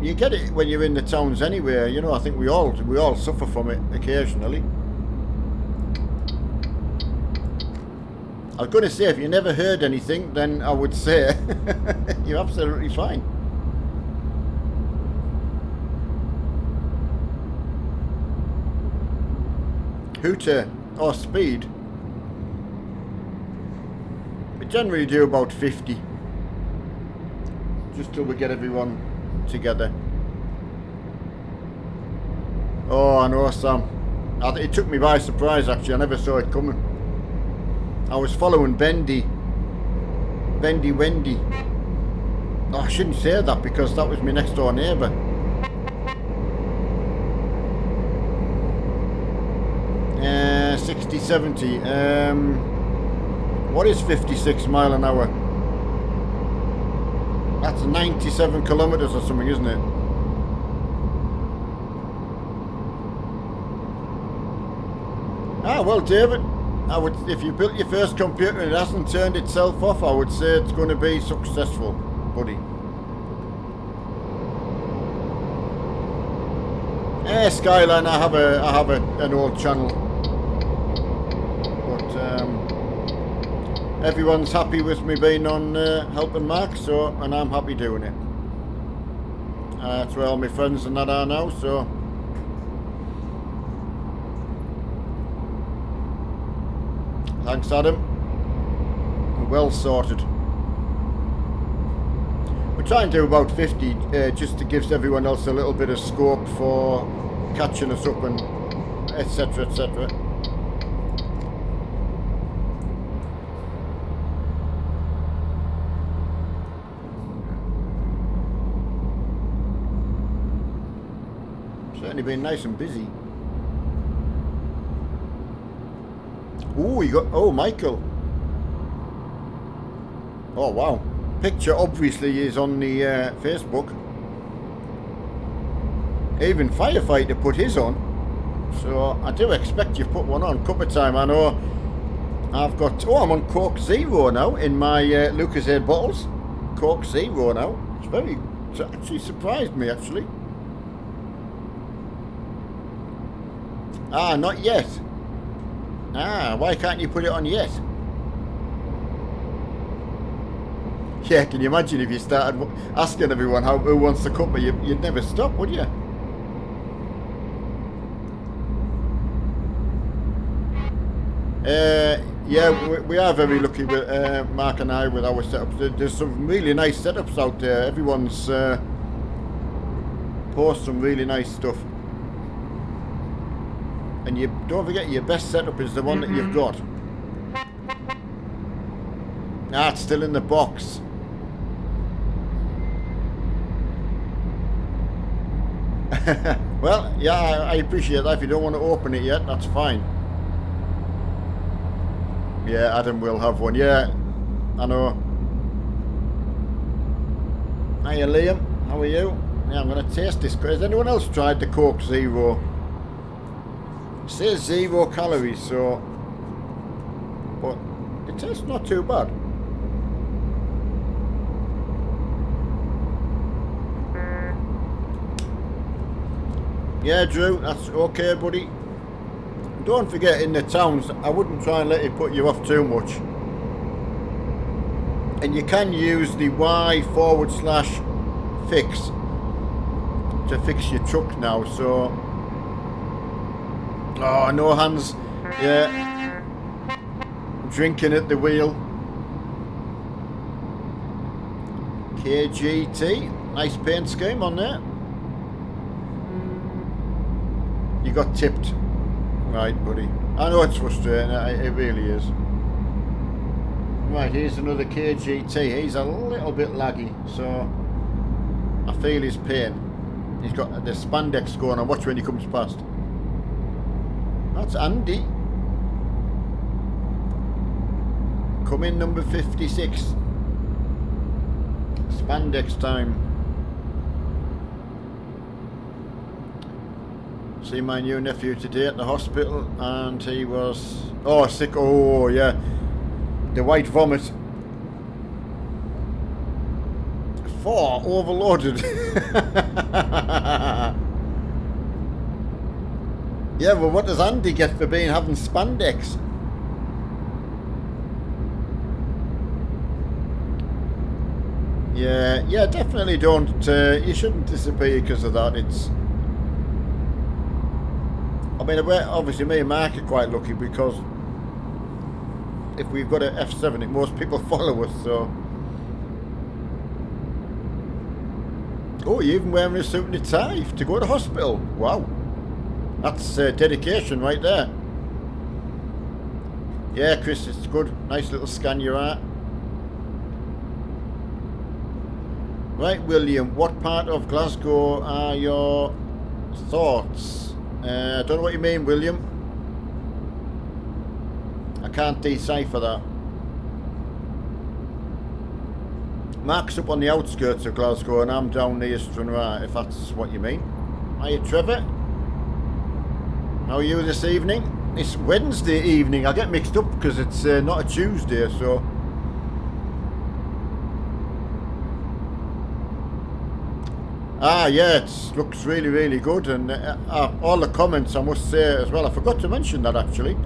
you get it when you're in the towns anyway. You know, I think we all suffer from it occasionally. I was going to say, if you never heard anything, then I would say you're absolutely fine. Hooter or speed? We generally do about 50, just till we get everyone together. Oh, I know, Sam. It took me by surprise, actually. I never saw it coming. I was following Bendy Wendy. Oh, I shouldn't say that because that was my next door neighbour. Uh, 60, 70. What is 56 mile an hour? That's 97 kilometres or something, isn't it? Ah, well, David, I would, if you built your first computer and it hasn't turned itself off, I would say it's going to be successful, buddy. Skyline, I have an old channel, but everyone's happy with me being on helping Mark, so, and I'm happy doing it. That's where all my friends and that are now, so. Thanks, Adam. Well sorted. We try and do about 50 just to give everyone else a little bit of scope for catching us up and etc, etc. Certainly been nice and busy. Oh, you got... Oh, Michael. Oh, wow. Picture obviously is on the Facebook. Even Firefighter put his on. So, I do expect you've put one on. Cuppa time, I know. I've got... Oh, I'm on Coke Zero now in my Lucozade bottles. Coke Zero now. It's very... It's actually surprised me, actually. Ah, not yet. Ah, why can't you put it on yet? Yeah, can you imagine if you started asking everyone who wants the cuppa? You'd never stop, would you? Yeah, we are very lucky with Mark and I with our setups. There's some really nice setups out there. Everyone's posts some really nice stuff. And you don't forget, your best setup is the one that you've got. Ah, it's still in the box. Well, yeah, I appreciate that. If you don't want to open it yet, that's fine. Yeah, Adam will have one. Yeah, I know. Hiya, Liam. How are you? Yeah, I'm going to taste this. Has anyone else tried the Coke Zero? It says 0 calories, so... But it tastes not too bad. Yeah, Drew, that's okay, buddy. Don't forget, in the towns, I wouldn't try and let it put you off too much. And you can use the Y/fix to fix your truck now, so... Oh, no hands. Yeah. Drinking at the wheel. KGT. Nice paint scheme on there. You got tipped. Right, buddy. I know it's frustrating. It really is. Right, here's another KGT. He's a little bit laggy, so I feel his pain. He's got the spandex going on. Watch when he comes past. That's Andy. Come in, number 56. Spandex time. See my new nephew today at the hospital, and he was sick. Oh yeah, the white vomit. 4 overloaded. Yeah, well, what does Andy get for having spandex? Yeah, definitely don't. You shouldn't disappear because of that. I mean, obviously me and Mark are quite lucky because if we've got an F70, most people follow us, so... Oh, you're even wearing a suit and a tie to go to hospital. Wow. That's dedication right there. Yeah, Chris, it's good. Nice little scan you're at. Right, William, what part of Glasgow are your thoughts? I don't know what you mean, William. I can't decipher that. Mark's up on the outskirts of Glasgow and I'm down near Stranraer, if that's what you mean. Hiya, Trevor. How are you this evening? It's Wednesday evening. I get mixed up because it's not a Tuesday, so... Ah, yeah, it looks really, really good, and all the comments, I must say as well. I forgot to mention that actually.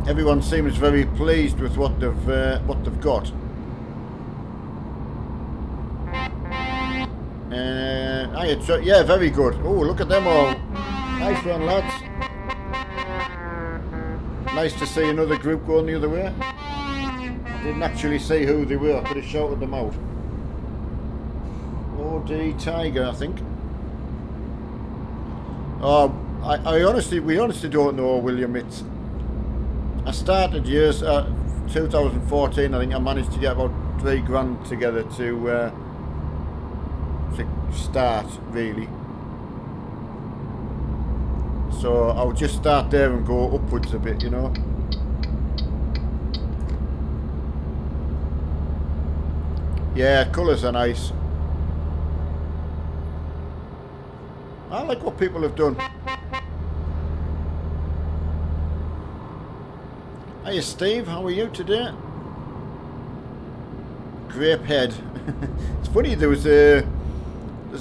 Everyone seems very pleased with what they've got. Yeah, very good. Oh, look at them all. Nice one, lads. Nice to see another group going the other way. I didn't actually see who they were. I could have shouted them out. OD Tiger, I think. We honestly don't know, William. I started years 2014. I think I managed to get about £3,000 together to start really. So I'll just start there and go upwards a bit, you know. Yeah, colours are nice. I like what people have done. Hiya Steve, how are you today? Grapehead. It's funny, there's a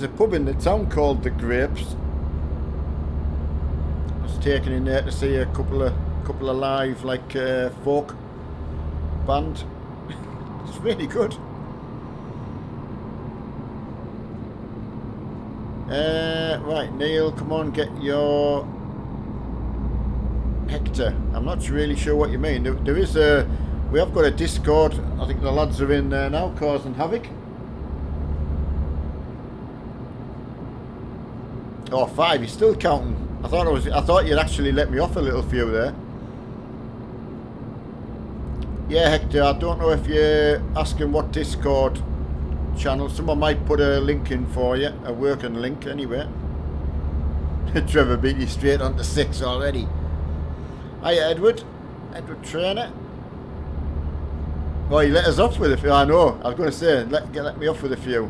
pub in the town called The Grapes. I was taken in there to see a couple of live folk band. It's really good. Right, Neil, come on, get your Hector. I'm not really sure what you mean. There is we have got a Discord. I think the lads are in there now, causing havoc. Oh, 5. You're still counting. I thought you'd actually let me off a little few there. Yeah, Hector. I don't know if you're asking what Discord channel. Someone might put a link in for you, a working link anyway. Trevor beat you straight onto 6 already. Hiya, Edward Trainer. Oh, you let us off with a few. I know, I was going to say let me off with a few.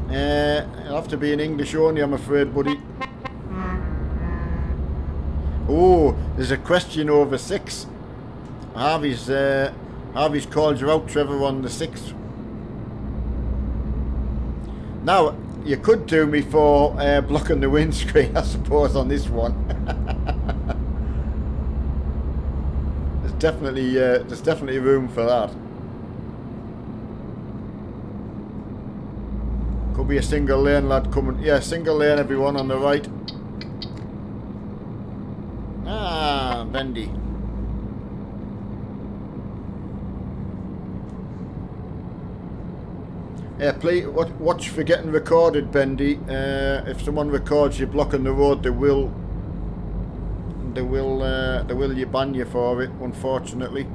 It'll have to be in English only, I'm afraid, buddy. Oh, there's a question over 6. Harvey's called you out, Trevor, on the 6th. Now, you could do me for blocking the windscreen, I suppose, on this one. There's definitely room for that. Could be a single lane lad coming. Yeah, single lane, everyone on the right. Ah, Bendy. Yeah, please watch for getting recorded, Bendy. If someone records you blocking the road, they will ban you for it, unfortunately.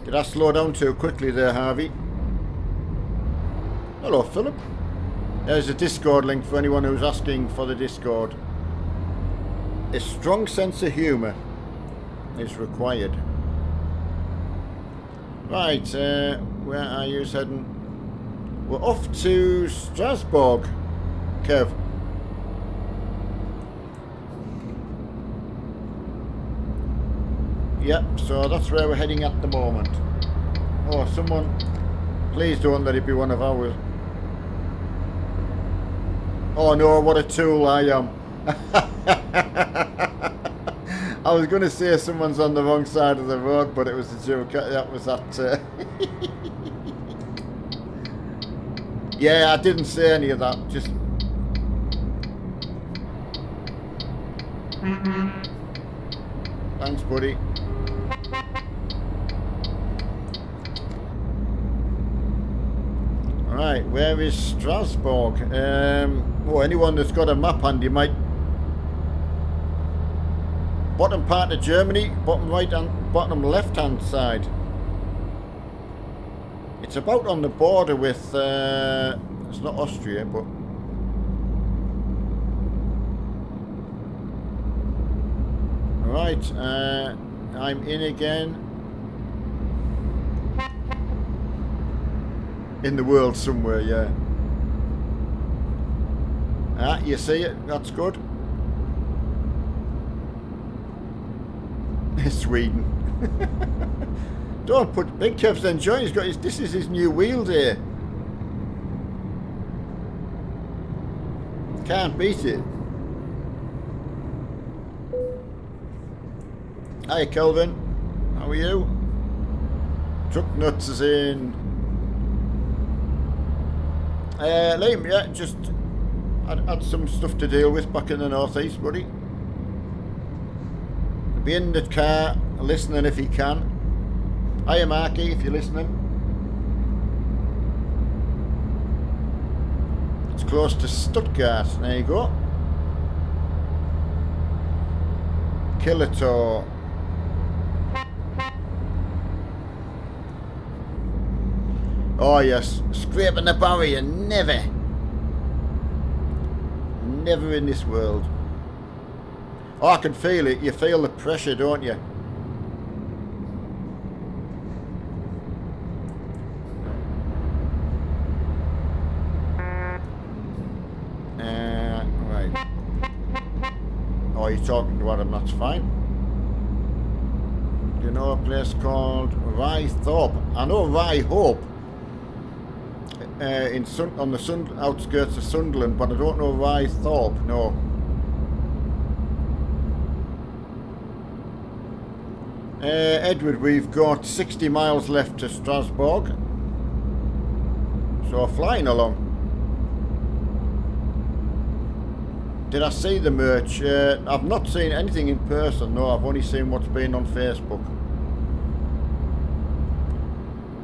Did I slow down too quickly there, Harvey? Hello, Philip. There's a Discord link for anyone who's asking for the Discord. A strong sense of humour is required. Right, where are you heading? We're off to Strasbourg, Kev. Yep, so that's where we're heading at the moment. Oh, someone, please don't let it be one of ours. Oh no, what a tool I am. I was going to say someone's on the wrong side of the road, but it was a joke. That was that. Yeah, I didn't say any of that. Just. Thanks, buddy. Right, where is Strasbourg? Oh, anyone that's got a map handy might. Bottom part of Germany, bottom right and bottom left hand side. It's about on the border with. It's not Austria, but. Right, I'm in again. In the world somewhere, yeah. Ah, you see it? That's good. Sweden. Don't put Big Kev's enjoying. He's got his. This is his new wheel day. Can't beat it. Hi, Kelvin. How are you? Truck Nuts is in. Liam, yeah, just had some stuff to deal with back in the northeast, buddy. Be in the car, listening if he can. Hiya, Marky, if you're listening. It's close to Stuttgart. There you go. Killator. Oh yes, scraping the barrier, never. Never in this world. Oh, I can feel it. You feel the pressure, don't you? Right. Oh, you're talking to Adam, that's fine. Do you know a place called Rythorpe? I know Ryhope. On the outskirts of Sunderland, but I don't know Rythorpe, no. Edward, we've got 60 miles left to Strasbourg. So flying along. Did I see the merch? I've not seen anything in person, no, I've only seen what's been on Facebook.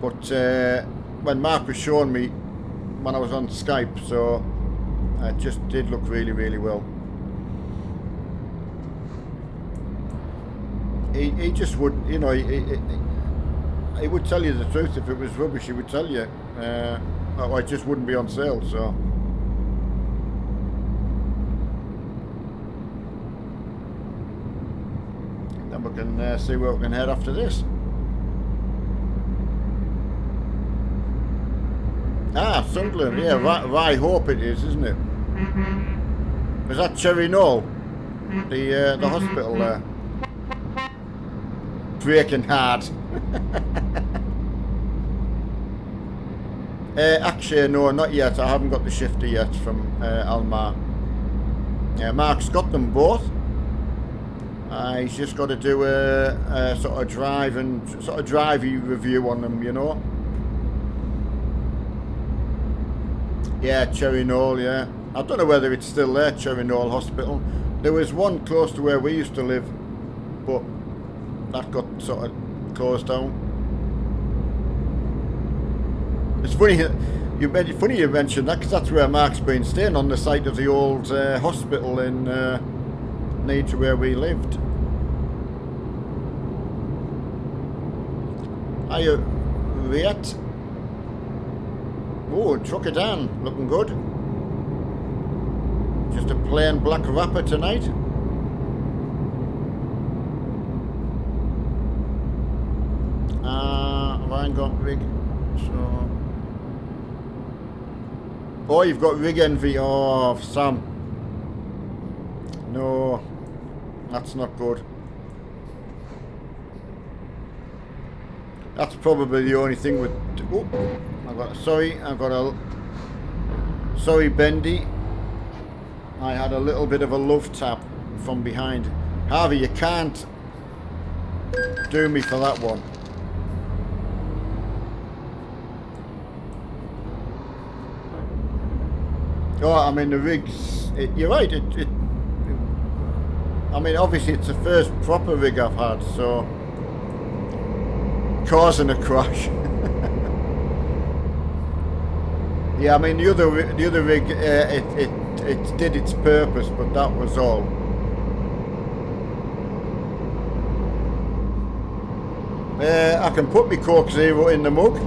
But when Mark was showing me when I was on Skype, so it just did look really, really well. He just would, you know, he would tell you the truth. If it was rubbish, he would tell you. Or it just wouldn't be on sale, so. Then we can see where we can head after this. Ah, Sunderland, yeah, Ryhope it is, isn't it? Is that Cherry Knoll? The hospital there. Breaking hard. Actually, no, not yet. I haven't got the shifter yet from Almar. Mark's got them both. He's just got to do a sort of drivey review on them, you know. Yeah, Cherry Knoll, yeah. I don't know whether it's still there, Cherry Knoll Hospital. There was one close to where we used to live, but that got sort of closed down. It's funny you mentioned that, because that's where Mark's been staying, on the site of the old hospital in near to where we lived. Hiya, Riet. Oh, Truckerdan, looking good. Just a plain black wrapper tonight. Have I got big? So. Oh, you've got rig envy. Oh, Sam. No, that's not good. That's probably the only thing with. Oh, sorry, Bendy. I had a little bit of a love tap from behind. Harvey, you can't do me for that one. Oh, I mean the rigs. You're right. I mean, obviously it's the first proper rig I've had, so causing a crash. Yeah, I mean the other rig, it did its purpose, but that was all. I can put my Coke Zero in the mug.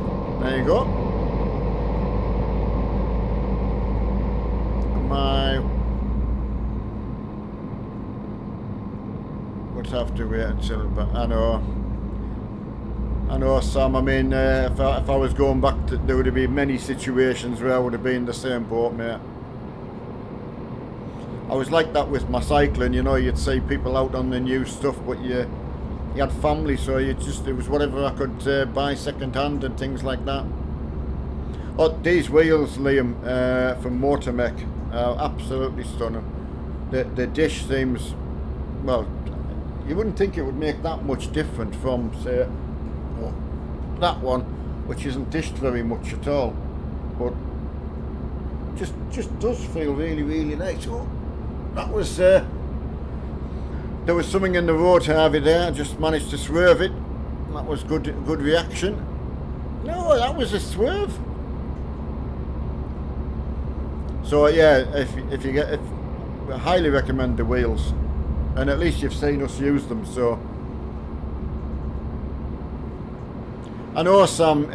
There you go. Would have to wait until, but I know, Sam. I mean, if I was going back, there would have been many situations where I would have been in the same boat, mate. I was like that with my cycling. You know, you'd see people out on the new stuff, but you had family, so it was whatever I could buy second hand and things like that. Oh, these wheels, Liam, from Motormech, are absolutely stunning. The dish seems, well, you wouldn't think it would make that much different from, say, that one, which isn't dished very much at all, but just does feel really, really nice. Oh, that was there was something in the road, Harvey. There, I just managed to swerve it. That was good reaction. No, that was a swerve. So yeah, if you get, I highly recommend the wheels, and at least you've seen us use them. So I know, Sam.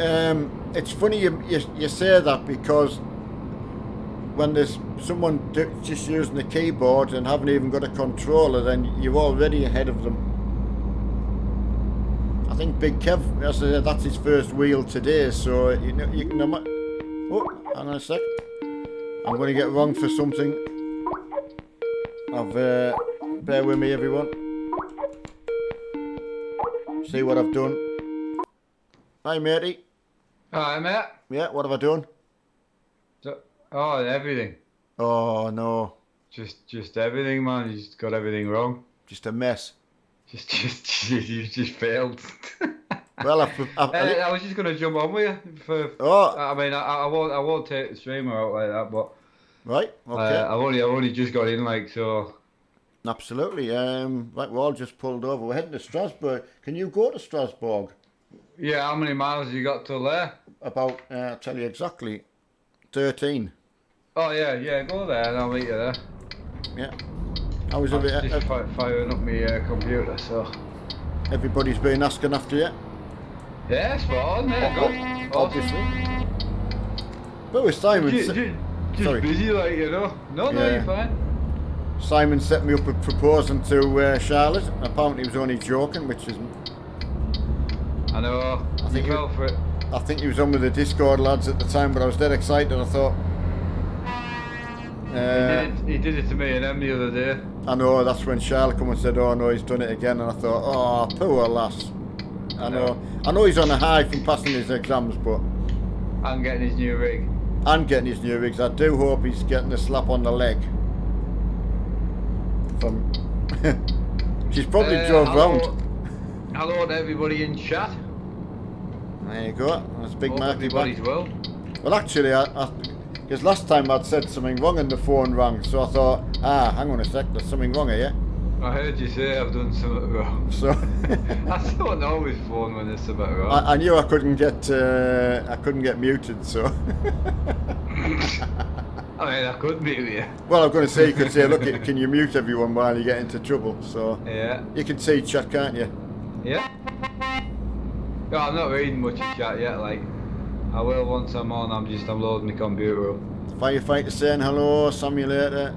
It's funny you say that, because when there's someone just using the keyboard and haven't even got a controller, then you're already ahead of them. I think Big Kev, as I said, that's his first wheel today, so you know. Oh, hang on a sec. I'm going to get wrong for something. Bear with me, everyone. See what I've done. Hi, matey. Hi, mate. Yeah, what have I done? Oh, everything. Oh no. Just everything, man. You just got everything wrong. Just a mess. You just failed. Well, I was just gonna jump on with you for. Oh. I mean, I won't take the streamer out like that, but. Right. Okay. I've only just got in, like, so. Absolutely. Right, we're all just pulled over. We're heading to Strasbourg. Can you go to Strasbourg? Yeah. How many miles you got till there? About. I'll tell you exactly. 13. Oh yeah. Go there, and I'll meet you there. Yeah. How was it? Just firing up my computer, so. Everybody's been asking after you. Yeah, spot on, mate. Good. Obviously. But with Simon. Just sorry. busy, like, you know. No, you're fine. Simon set me up with proposing to Charlotte. Apparently he was only joking, which isn't. I know. I think you fell for it. I think he was on with the Discord lads at the time, but I was dead excited. I thought. He did it to me and them the other day. I know, that's when Charlotte come and said, oh no, he's done it again, and I thought, oh, poor lass. I know he's on a high from passing his exams, but. And getting his new rig. And getting his new rigs. I do hope he's getting a slap on the leg. From. She's probably drove round. Hello to everybody in chat. There you go. That's big Marky everybody's back. Well, actually, because last time I'd said something wrong and the phone rang, so I thought, hang on a sec, there's something wrong here. I heard you say I've done something wrong. So I don't always phone when there's something wrong. I knew I couldn't get muted, so. I mean, I could mute you. Well, I'm going to say, you could say, look, can you mute everyone while you get into trouble? So yeah. You can see chat, can't you? Yeah. No, I'm not reading much of chat yet. Like, I will once I'm on. I'm loading the computer up. Firefighter saying hello, simulator.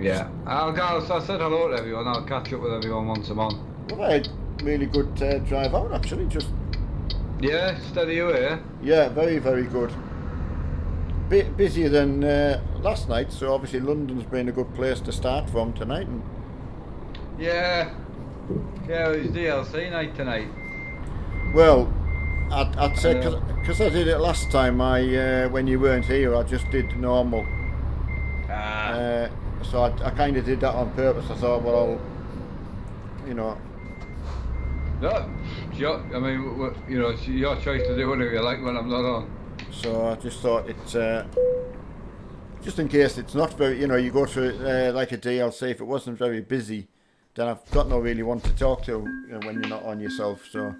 Yeah. I said hello to everyone. I'll catch up with everyone once I'm on. Well, I had really good drive out actually. Just Yeah, steady away. Yeah, very, very good. Bit busier than last night, so obviously London's been a good place to start from tonight. And, Yeah, yeah, it was DLC night tonight. well, I'd I say know. because I did it last time. When you weren't here, I just did normal. Ah, Uh, so I kind of did that on purpose. I thought, well, you know, no, I mean, you know, it's your choice to do whatever you like when I'm not on. so I just thought it's just in case it's not very, you go to like a DLC. If it wasn't very busy, then I've got no really one to talk to, when you're not on yourself. So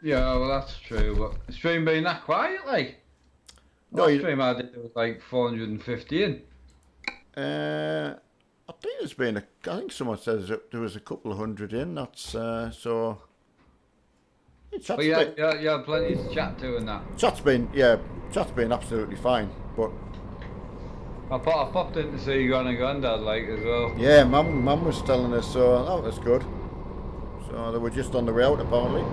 Yeah, well, that's true, but the stream being that quiet, like, no, last stream I did, there was like 450 in. I think there's been I think someone says that there was a couple of hundred in. That's so. But yeah, you had plenty to chat to and that. Chat's been absolutely fine. But I popped in to see Gran and Grandad, like, as well. yeah, Mum was telling us, so that was good. So they were just on the way out apparently.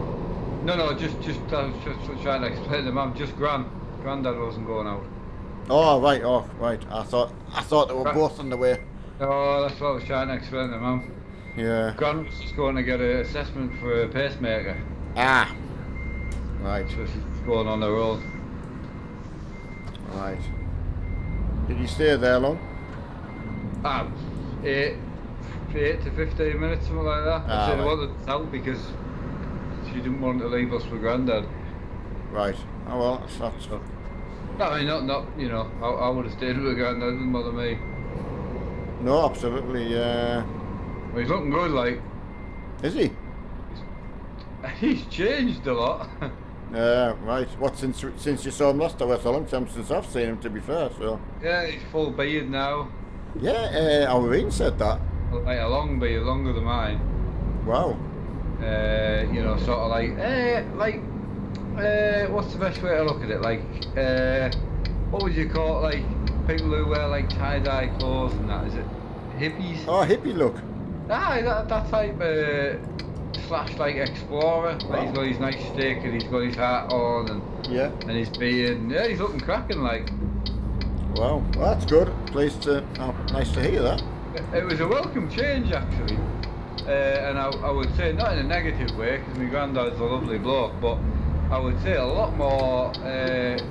No, just I was just trying to explain to Mum, just Grandad wasn't going out. Oh right. I thought they were both on the way. Oh, that's what I was trying to explain to Mum. Yeah. Gran was just going to get an assessment for a pacemaker. Ah. Right. So she's going on the road. Right. Did you stay there long? 8 to 15 minutes, something like that. I said I wanted to tell because she didn't want to leave us with Grandad. Right. Oh well, that's So, I mean, not you know, I would have stayed with Grandad, didn't bother me. no, absolutely. Well, he's looking good, like. Is he? He's changed a lot. Right. What since you saw him last time? Well, it's a long time since I've seen him. To be fair, so. Yeah, he's full beard now. Yeah. Irene said that. Like a long beard, longer than mine. Wow. You know, sort of what's the best way to look at it? Like, what would you call it? Like people who wear like tie-dye clothes and that. Is it hippies? Oh, hippie look. That type slash like explorer. Like he's got his nice stick and he's got his hat on and his beard. And, yeah, he's looking cracking. Like. Wow. Well, that's good. Nice to hear that. It was a welcome change actually, and I would say not in a negative way because my granddad's a lovely bloke, but I would say a lot more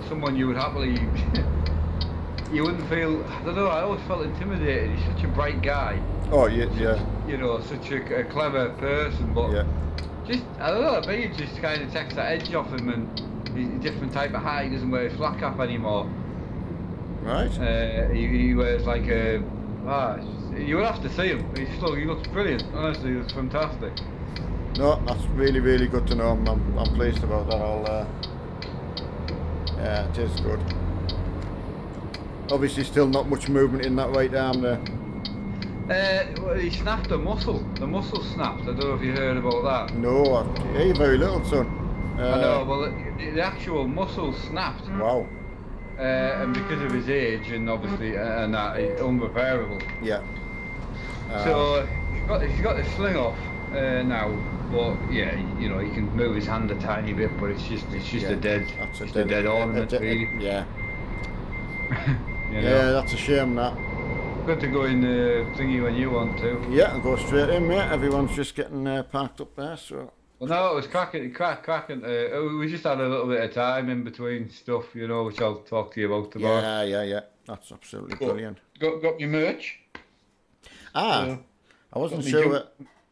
someone you would happily, you wouldn't feel, I don't know, I always felt intimidated. He's such a bright guy. Oh yeah. You know, such a clever person, but Yeah. just, I don't know, maybe it just kind of takes that edge off him and he's a different type of hat, he doesn't wear his flat cap anymore. Right. He wears like a, you would have to see him. He looks brilliant. Honestly, he looks fantastic. No, that's really, really good to know. I'm pleased about that. Yeah, it is good. Obviously, still not much movement in that right arm there. Well, he snapped a muscle. The muscle snapped. I don't know if you heard about that. No, I hear very little, son. I know. Well, the actual muscle snapped. Wow. And because of his age and obviously and that, it's unrepairable. Yeah. So he's got the sling off now, but yeah, you know, he can move his hand a tiny bit, but it's just a dead ornament, really. Yeah. You know? Yeah, that's a shame that. Good to go in the thingy when you want to. Yeah, I'll go straight in, mate. Everyone's just getting parked up there, so. Well, no, it was cracking. We just had a little bit of time in between stuff, you know, which I'll talk to you about tomorrow. Yeah. That's absolutely brilliant. Got your merch. I wasn't sure.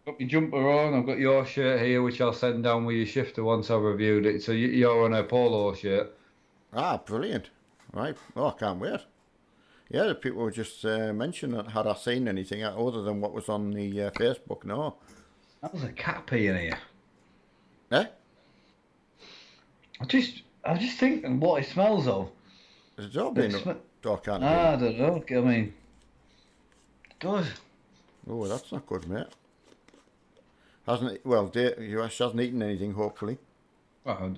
Got my jumper on. I've got your shirt here, which I'll send down with your shifter once I've reviewed it. So you're on a polo shirt. Brilliant. Right. Oh, I can't wait. Yeah, the people were just mentioning that. Had I seen anything other than what was on the Facebook? No. That was a cat pee in here. Eh? I just thinking what it smells of. Has it all been? I can't. I don't know. I mean, it does. Oh, that's not good, mate. Hasn't it? Well, US hasn't eaten anything, hopefully. I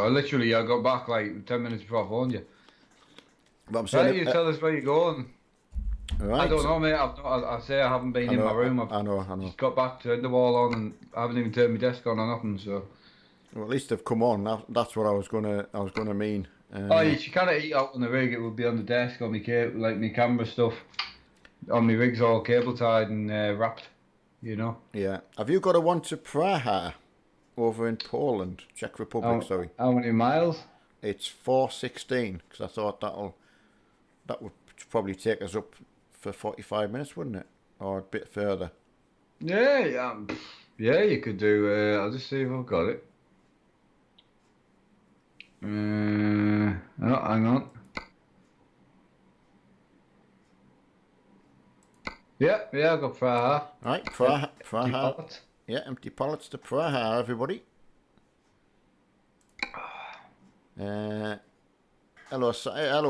literally, I got back like 10 minutes before I phoned you. But I'm saying, you tell us where you're going. Right. I don't know, mate. I say I haven't been in my room. I know. Just got back, turned the wall on, and I haven't even turned my desk on or nothing. So. Well, at least they've come on. That's what I was gonna mean. Oh, you kind of eat out on the rig. It would be on the desk on my cable, like my camera stuff. On my rig's all cable tied and wrapped, you know. Yeah. Have you got a one to Praha over in Poland, Czech Republic? Sorry. How many miles? It's 4:16 because I thought that would probably take us up for 45 minutes, wouldn't it, or a bit further? Yeah. Yeah, you could do. I'll just see if I've got it. Oh, hang on. Yeah, I've got Praha. Right, Praha. Empty pallet. Yeah, empty pallets to Praha, everybody. Hello,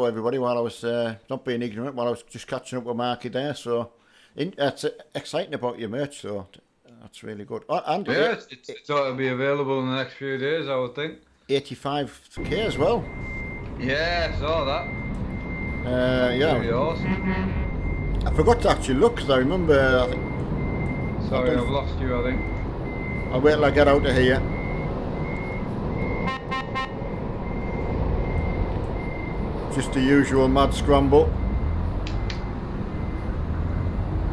everybody. While I was not being ignorant, while I was just catching up with Marky there, so it's exciting about your merch, so that's really good. Oh, and Yeah, it's ought to be available in the next few days, I would think. 85k as well. Yeah, I saw that. Yeah, Pretty awesome. I forgot to actually look because I remember. I think, Sorry, I've lost you, I think. I'll wait till I get out of here. Just the usual mad scramble.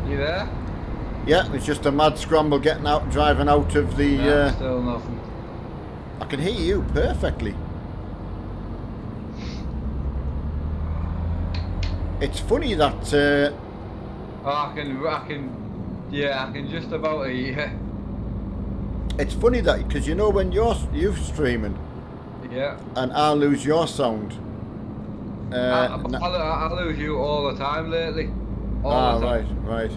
You there? Yeah, it's just a mad scramble getting out, driving out of the. No, still nothing. I can hear you perfectly. It's funny that. I can just about hear. It's funny that because you know when you're streaming Yeah. and I lose your sound. I lose you all the time lately. All the time. Right.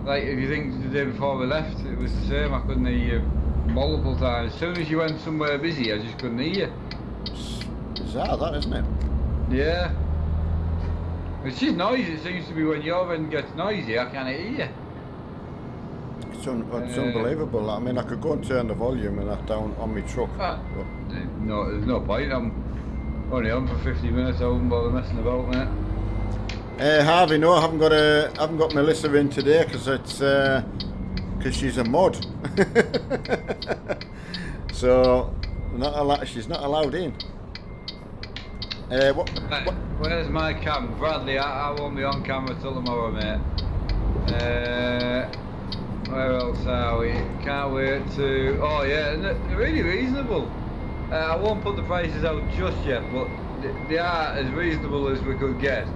Like if you think the day before we left, it was the same. I couldn't hear you multiple times. As soon as you went somewhere busy, I just couldn't hear you. Bizarre, that isn't it? Yeah. It's just noisy. It seems to be when your end gets noisy, I can't hear you. It's unbelievable. I mean, I could go and turn the volume and that down on my truck. No, there's no point. I'm only on for 50 minutes. I wouldn't bother messing about, mate. Harvey, no, I haven't got Melissa in today because she's a mod. So she's not allowed in. Where's my cam? Bradley, I won't be on camera till tomorrow, mate. Where else are we? Can't wait to. Oh yeah, they're really reasonable. I won't put the prices out just yet, but they are as reasonable as we could get.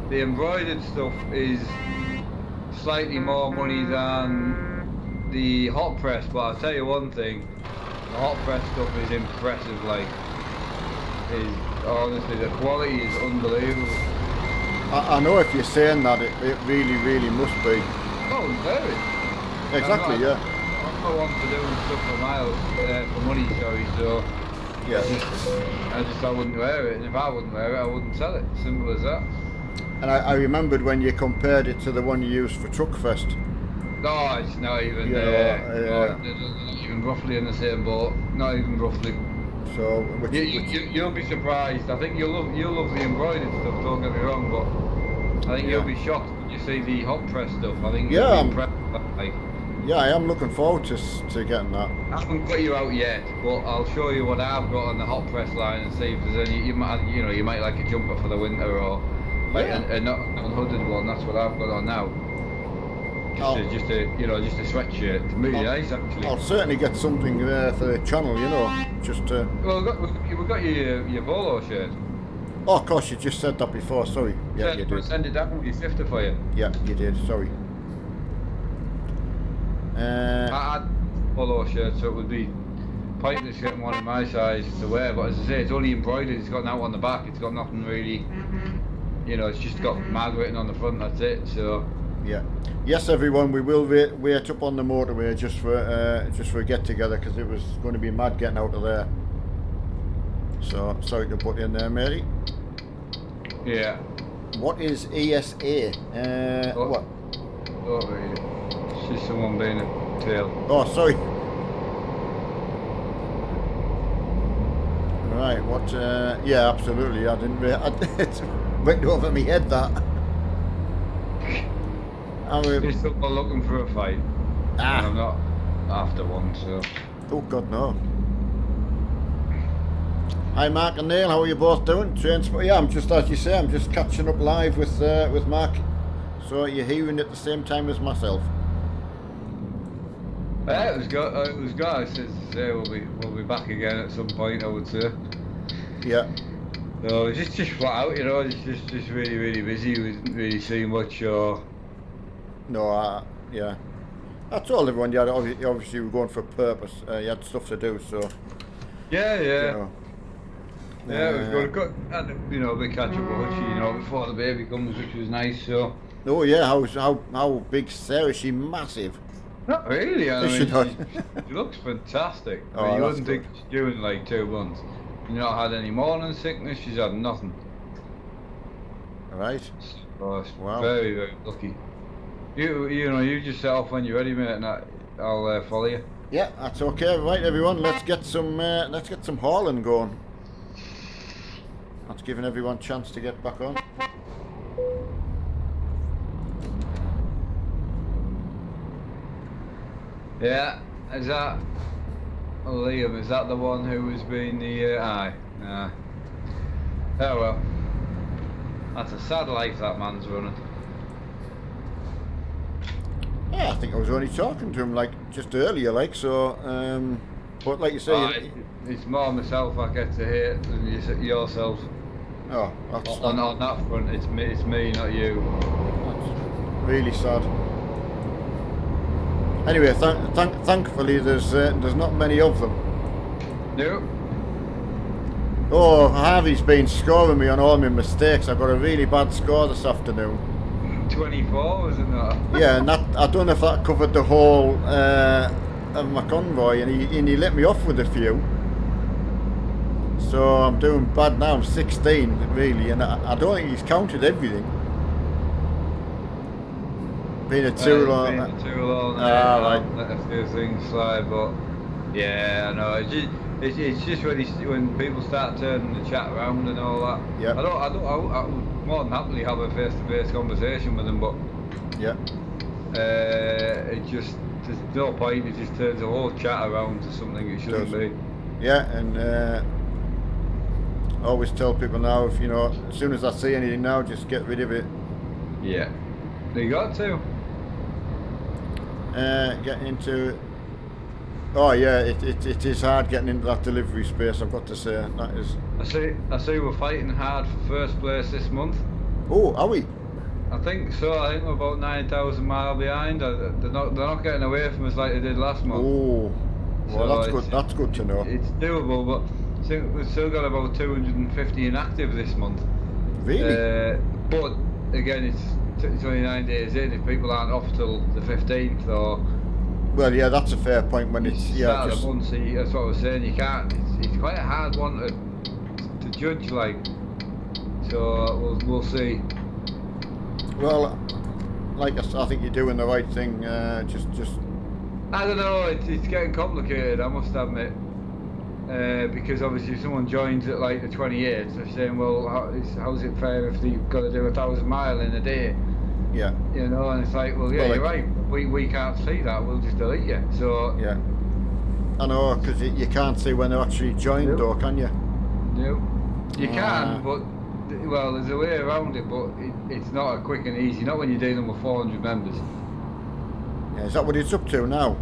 The embroidered stuff is slightly more money than the hot press, but I'll tell you one thing, the hot press stuff is impressive, honestly, the quality is unbelievable. I know if you're saying that, it really, really must be. Oh, very. Exactly, I'm yeah. I'm not one for doing stuff for miles, for money, sorry, so Yeah. I wouldn't wear it, and if I wouldn't wear it, I wouldn't sell it. Simple as that. And I remembered when you compared it to the one you used for Truckfest. No, it's not even. Yeah. Not even roughly in the same boat. Not even roughly. So You'll be surprised. I think you'll love the embroidered stuff. Don't get me wrong, but I think you'll be shocked when you see the hot press stuff. I think you'll be impressed. Yeah, I am looking forward to getting that. I haven't got you out yet, but I'll show you what I've got on the hot press line and see if there's any. You might like a jumper for the winter or like a not unhooded one. That's what I've got on now. Just a sweatshirt. It's really nice actually. I'll certainly get something there for the channel, just to... Well, we've got your polo shirt. Oh, of course, you just said that before, sorry. Yeah, you did. Send it down with your sifter for you. Yeah, you did, sorry. I had polo shirt, so it would be pointless getting one in my size to wear, but as I say, it's only embroidered, it's got out on the back, it's got nothing really, it's just got Mag written on the front, that's it, so... Yeah. Yes, everyone, we will wait up on the motorway just for a get-together, because it was going to be mad getting out of there. So, sorry to put in there, Mary. Yeah. What is ESA? What? Oh, really? It's just someone being a tail. Oh, sorry. Right, what, yeah, absolutely, I didn't, it went over my head, that. You're still looking for a fight. Ah. And I'm not after one, so... Oh, God, no. Hi Mark and Neil, how are you both doing? Yeah, I'm just, as you say, I'm just catching up live with Mark. So you're hearing at the same time as myself. Yeah, it was good. It was good. I said, we'll be back again at some point, I would say. Yeah. So just flat out, you know, just really busy. We didn't really see much. Or No, yeah. I told everyone you had, obviously you were going for a purpose. You had stuff to do, so. yeah. You know, Yeah, it was good. And you know, a big catch up with Hutchie, you know, before the baby comes, which was nice. So. Oh yeah, how big Sarah? Is she massive? Not really. I Is mean, she not? she looks fantastic. Oh, I mean, you that's wouldn't think she's doing like 2 months. She's not had any morning sickness. She's had nothing. Right. So Wow. very lucky. You know, you just set off when you're ready, mate, and I'll follow you. Yeah, that's okay. Right, everyone, let's get some hauling going. That's giving everyone a chance to get back on. Yeah, is that Liam? Is that the one who has been the aye? Nah. Oh well. That's a sad life that man's running. Yeah, I think I was only talking to him like just earlier, like so. But like you say, It's more myself I get to hate than yourself. oh, that's On that front, it's me, not you. that's really sad. Anyway, thankfully there's not many of them. No. Oh, Harvey's been scoring me on all my mistakes. I got a really bad score this afternoon. 24, was it not? Yeah, and that, I don't know if that covered the whole of my convoy, and he let me off with a few. So I'm doing bad now. I'm 16 really, and I don't think he's counted everything. Being a too long. Being a too long. Right. Let a few things slide, but yeah, I know. It's just when people start turning the chat around and all that. Yeah. I would more than happily have a face-to-face conversation with them, but Yeah. it just there's no point. It just turns the whole chat around to something it shouldn't be. Yeah, and I always tell people now, if you know, as soon as I see anything now, just get rid of it. Yeah, you got to. Get into. Oh yeah, it is hard getting into that delivery space. I've got to say that is. I see we're fighting hard for first place this month. Oh, are we? I think so. I think we're about 9,000 miles behind. They're not getting away from us like they did last month. Oh, well, So that's good. That's good to know. It's doable, but I think we've still got about 250 inactive this month. Really? But again, it's 29 days in. If people aren't off till the 15th, or Well, yeah, that's a fair point. When it's start just of the month, so that's what I was saying. You can't. It's quite a hard one to judge, like. So we'll see. well, like I think you're doing the right thing. Just I don't know. It's getting complicated. I must admit. Because obviously if someone joins at like the 28th, they're saying, well, how's it fair if you've got to do 1,000 miles in a day? yeah, You know, and it's like, well, yeah, Well, you're right. We can't see that. We'll just delete you. So yeah. I know, because you can't see when they're actually joined, Nope. though, can you? no, you Ah. can, but well, there's a way around it, but it's not a quick and easy. Not when you're dealing with 400 members. Yeah, is that what it's up to now?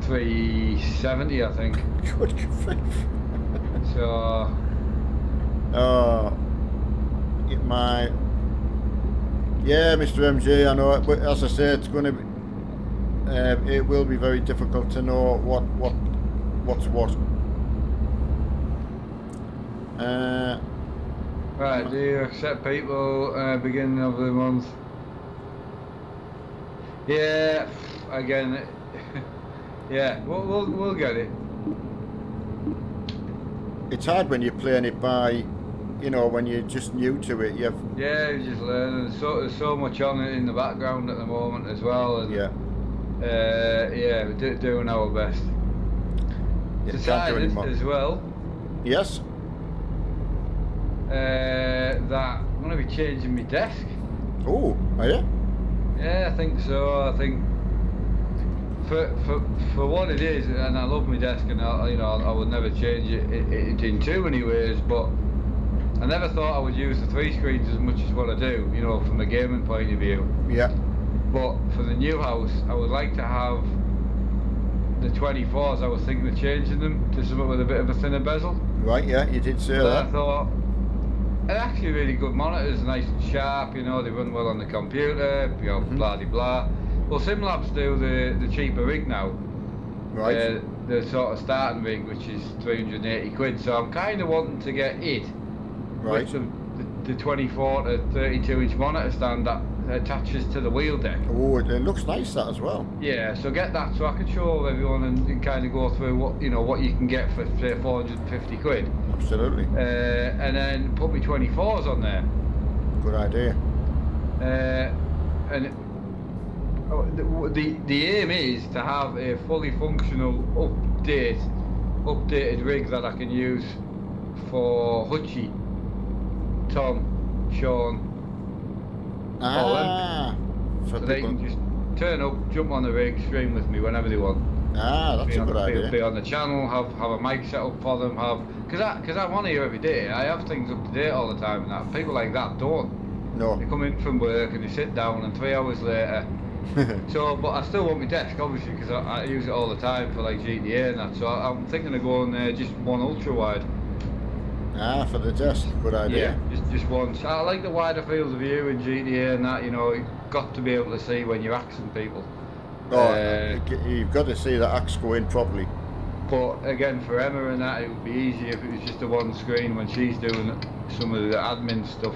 370, I think. Good grief. So Yeah, Mr. MJ, I know, but as I say, it's going to be, it will be very difficult to know what's what. right, do you accept people beginning of the month? Yeah, again, yeah, we'll get it. It's hard when you're playing it by, you know, when you're just new to it. You've Yeah, you're just learning. There's so much on it in the background at the moment as well. And, yeah, yeah, we're doing our best. you can't do Decided anymore. as well Yes. that I'm going to be changing my desk. Oh, are you? Yeah, I think so. I think for what it is, and I love my desk, and I would never change it in too many ways. But I never thought I would use the 3 screens as much as what I do, from a gaming point of view. Yeah. But for the new house, I would like to have the 24s. I was thinking of changing them to something with a bit of a thinner bezel. Right, yeah, you did say But that. I thought, they're actually really good monitors, nice and sharp, they run well on the computer, blah de blah. Well, SimLabs do the cheaper rig now. Right. The sort of starting rig, which is 380 quid, so I'm kind of wanting to get it. Right. With the 24 to 32 inch monitor stand that attaches to the wheel deck. Oh, it looks nice, that as well. Yeah, so get that so I can show everyone and kind of go through what you can get for say 450 quid. Absolutely. And then put me 24s on there. Good idea. And the aim is to have a fully functional updated rig that I can use for Hutchie, Tom, Sean. For So they people. can just turn up, jump on the rig, stream with me whenever they want. That's a good idea. Be on the channel, have a mic set up for them, because I'm on here every day. I have things up to date all the time, and that people like that don't. No. They come in from work and they sit down, and 3 hours later. So, but I still want my desk, obviously, because I use it all the time for like GTA and that. So I'm thinking of going just one ultra wide. For the desk. Good idea. Yeah, just one. So I like the wider fields of view in GTA and that. You've got to be able to see when you're axing people. You've got to see that axe go in properly. But again, for Emma and that, it would be easier if it was just a one screen when she's doing some of the admin stuff,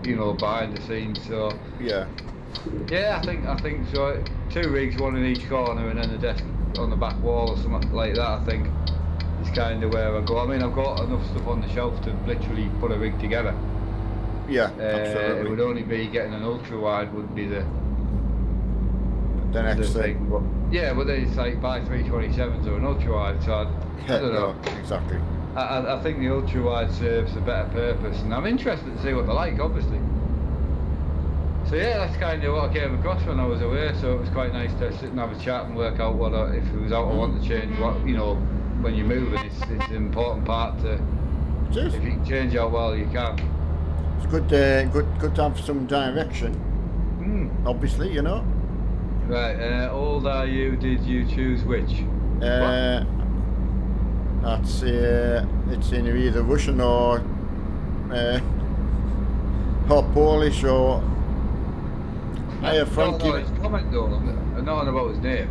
behind the scenes. So Yeah. yeah, I think so. 2 rigs, one in each corner, and then the desk on the back wall or something like that. I think is kind of where I go. I mean, I've got enough stuff on the shelf to literally put a rig together. Yeah, It absolutely. would only be getting an ultra wide would be the next thing. thing. But yeah, but then it's like buy 327s or an ultra wide. So I don't know. No, exactly. I think the ultra wide serves a better purpose, and I'm interested to see what they're like, obviously. So yeah, that's kind of what I came across when I was away. So it was quite nice to sit and have a chat and work out if it was out I want to change. When you're moving, it's an important part to. It is. If you can change out well, you can. It's good to have some direction. Obviously, Right. Old are you? Did you choose which? That's it's in either Russian or Polish or. Hiya, Frankie. His comment though, not on about his name.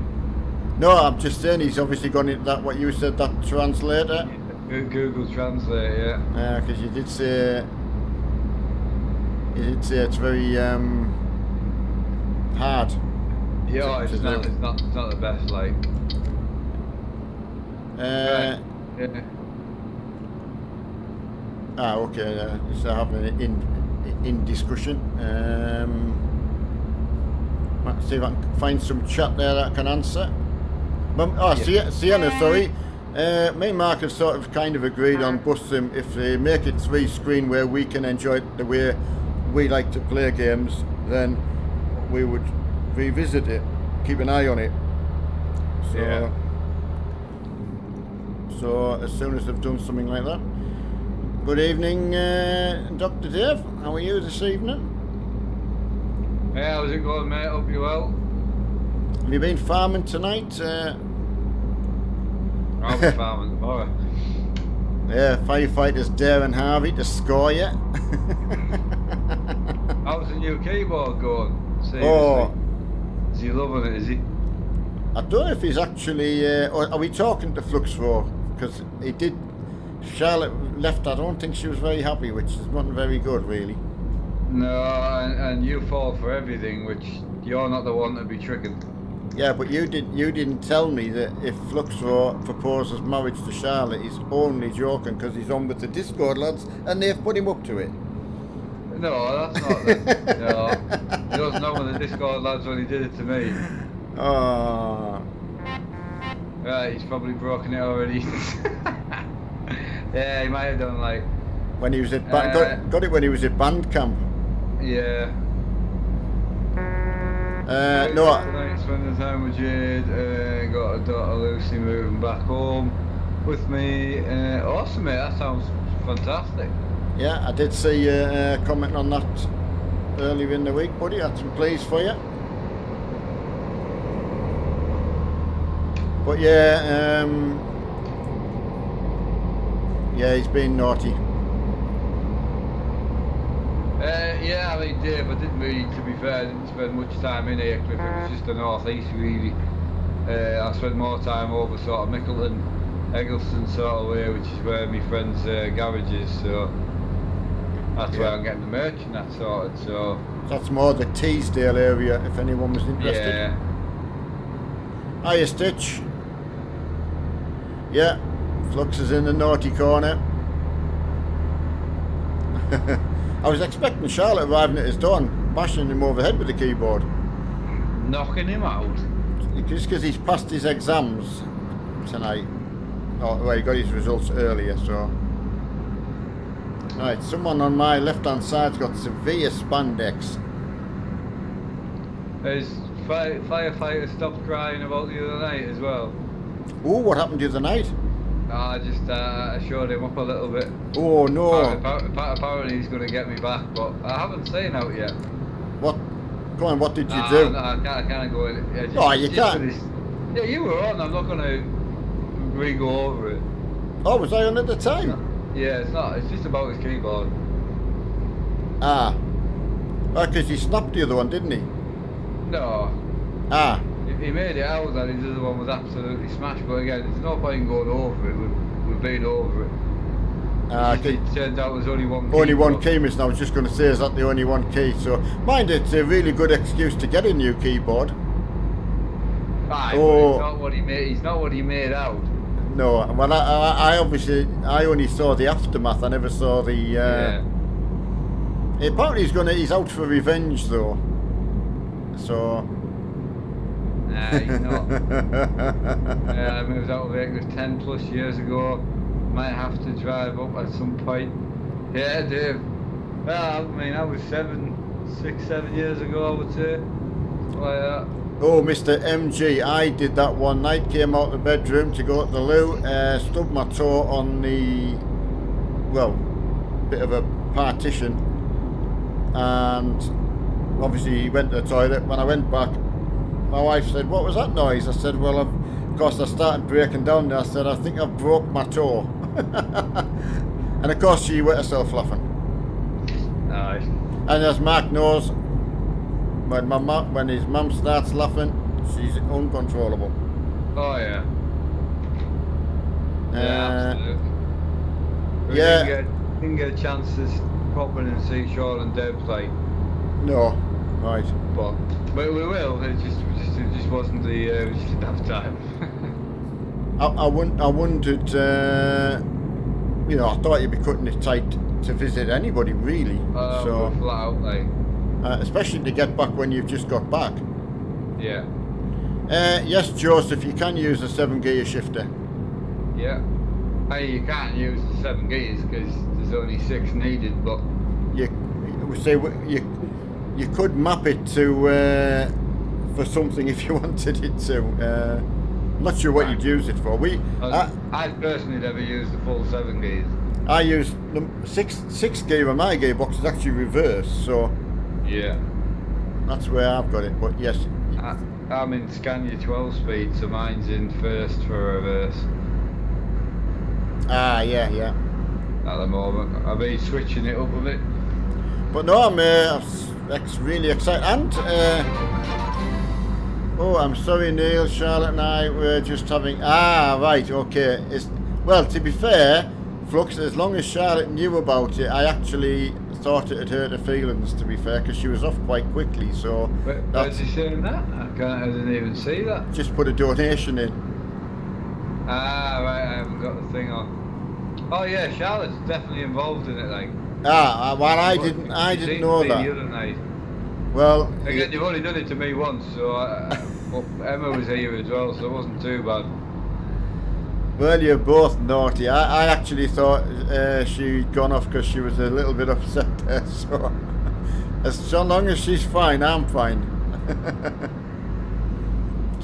No, I'm just saying he's obviously gone into that what you said, that translator. Google Translate, yeah. Because you did say it's very hard. Yeah, to it's not the best, like. Right. Yeah. Okay. So having it in discussion. Let's see if I can find some chat there that I can answer. Sienna, sorry. Me and Mark have sort of kind of agreed on Bussim if they make it 3 screen where we can enjoy it the way we like to play games, then we would revisit it, keep an eye on it. So, Yeah. so as soon as they've done something like that. Good evening, Dr. Dave. How are you this evening? Hey, how's it going, mate? Hope you're well. Have you been farming tonight? I'll be farming tomorrow. Yeah, firefighters Darren Harvey to score you. How's the new keyboard going? Seriously. Oh, Is he loving it, is he? I don't know if he's actually. Or are we talking to Flux for? Because he did. Charlotte left. I don't think she was very happy, which is not very good, really. No, and you fall for everything, which you're not the one to be tricking. Yeah, but you didn't tell me that if Fluxor proposes marriage to Charlotte, he's only joking because he's on with the Discord lads and they've put him up to it. No, that's not the, no. He doesn't know when the Discord lads when he did it to me. Oh. Right, he's probably broken it already. Yeah, he might have done like. When he was at got it when he was at band camp. Yeah. No, spending time with Jade. Got a daughter Lucy moving back home with me. Awesome, mate. That sounds fantastic. Yeah, I did see you commenting on that earlier in the week, buddy. That's pleased for you. But yeah, yeah, he's been naughty. Yeah, I mean, Dave, I didn't really, to be fair, I didn't spend much time in Aycliffe. It was just the north east, really. I spent more time over sort of Mickleton, Eggleston sort of way, which is where my friend's garage is. So that's where I'm getting the merch and that sorted. So that's more the Teesdale area, if anyone was interested. yeah. Hiya, Stitch. Yeah, Flux is in the naughty corner. I was expecting Charlotte arriving at his door and bashing him over the head with the keyboard. Knocking him out. Just because he's passed his exams tonight. Oh, well, he got his results earlier, so. Right, someone on my left-hand side's got severe spandex. His firefighter stopped crying about the other night as well. Oh, what happened the other night? I just showed him up a little bit. Oh, no. Apparently he's going to get me back, but I haven't seen out yet. What? Go on, what did you do? No, I can't go in. Yeah, You can't. Yeah, you were on. I'm not going to re-go over it. Oh, was I on at the time? Yeah, it's not. It's just about his keyboard. Ah. Oh, because he snapped the other one, didn't he? No. Ah. He made it out that his other one was absolutely smashed, but again, there's no point in going over it. We've been over it. Okay. It turned out there's only one key. Only one key missing. I was just going to say, is that the only one key? So, mind it's a really good excuse to get a new keyboard. Aye, but he's not what he made out. No, well, I obviously, I only saw the aftermath. I never saw the. Yeah. Apparently, he's out for revenge, though. So. Nah, he's not. I moved out of Aycliffe 10 plus years ago. Might have to drive up at some point. Yeah, Dave. Well, I mean, I was 7 years ago, I would say. Like that. Oh, Mr. MG, I did that one night. Came out of the bedroom to go to the loo. Stubbed my toe on the, well, bit of a partition. And obviously, he went to the toilet. When I went back, my wife said, "What was that noise?" I said, "Well, of course, I started breaking down there." I said, "I think I've broke my toe." And of course, she wet herself laughing. Nice. And as Mark knows, when his mum starts laughing, she's uncontrollable. Oh, yeah. Absolutely. We didn't get a chance to pop in and see Sean and Deb play. No, right. But we will. It just wasn't the. We just didn't have time. I wondered. You know, I thought you'd be cutting it tight to visit anybody, really. So we're flat out, like. Especially to get back when you've just got back. Yeah. Yes, Joseph, you can use a 7-gear shifter. Yeah. You can't use the 7 gears because there's only 6 needed, but You could map it to for something if you wanted it to. I'm not sure what you'd use it for. I personally never use the full 7 gears. I use the 6 gear on my gearbox is actually reversed, so Yeah. that's where I've got it. But yes, I'm in Scania 12 speed, so mine's in first for reverse yeah. at the moment. I've been switching it up a bit. But no, I'm really excited. And oh, I'm sorry, Neil. Charlotte and I were just having. Right, okay. Well, to be fair, Flux, as long as Charlotte knew about it, I actually thought it had hurt her feelings, to be fair, because she was off quite quickly. So Where's he saying that? I didn't even see that. Just put a donation in. Right, I haven't got the thing on. Oh yeah, Charlotte's definitely involved in it, like. Well, I didn't know that. The other night. Well, Again, you've only done it to me once, so well, Emma was here as well, so it wasn't too bad. Well, you're both naughty. I actually thought she'd gone off because she was a little bit upset there. So long as she's fine, I'm fine.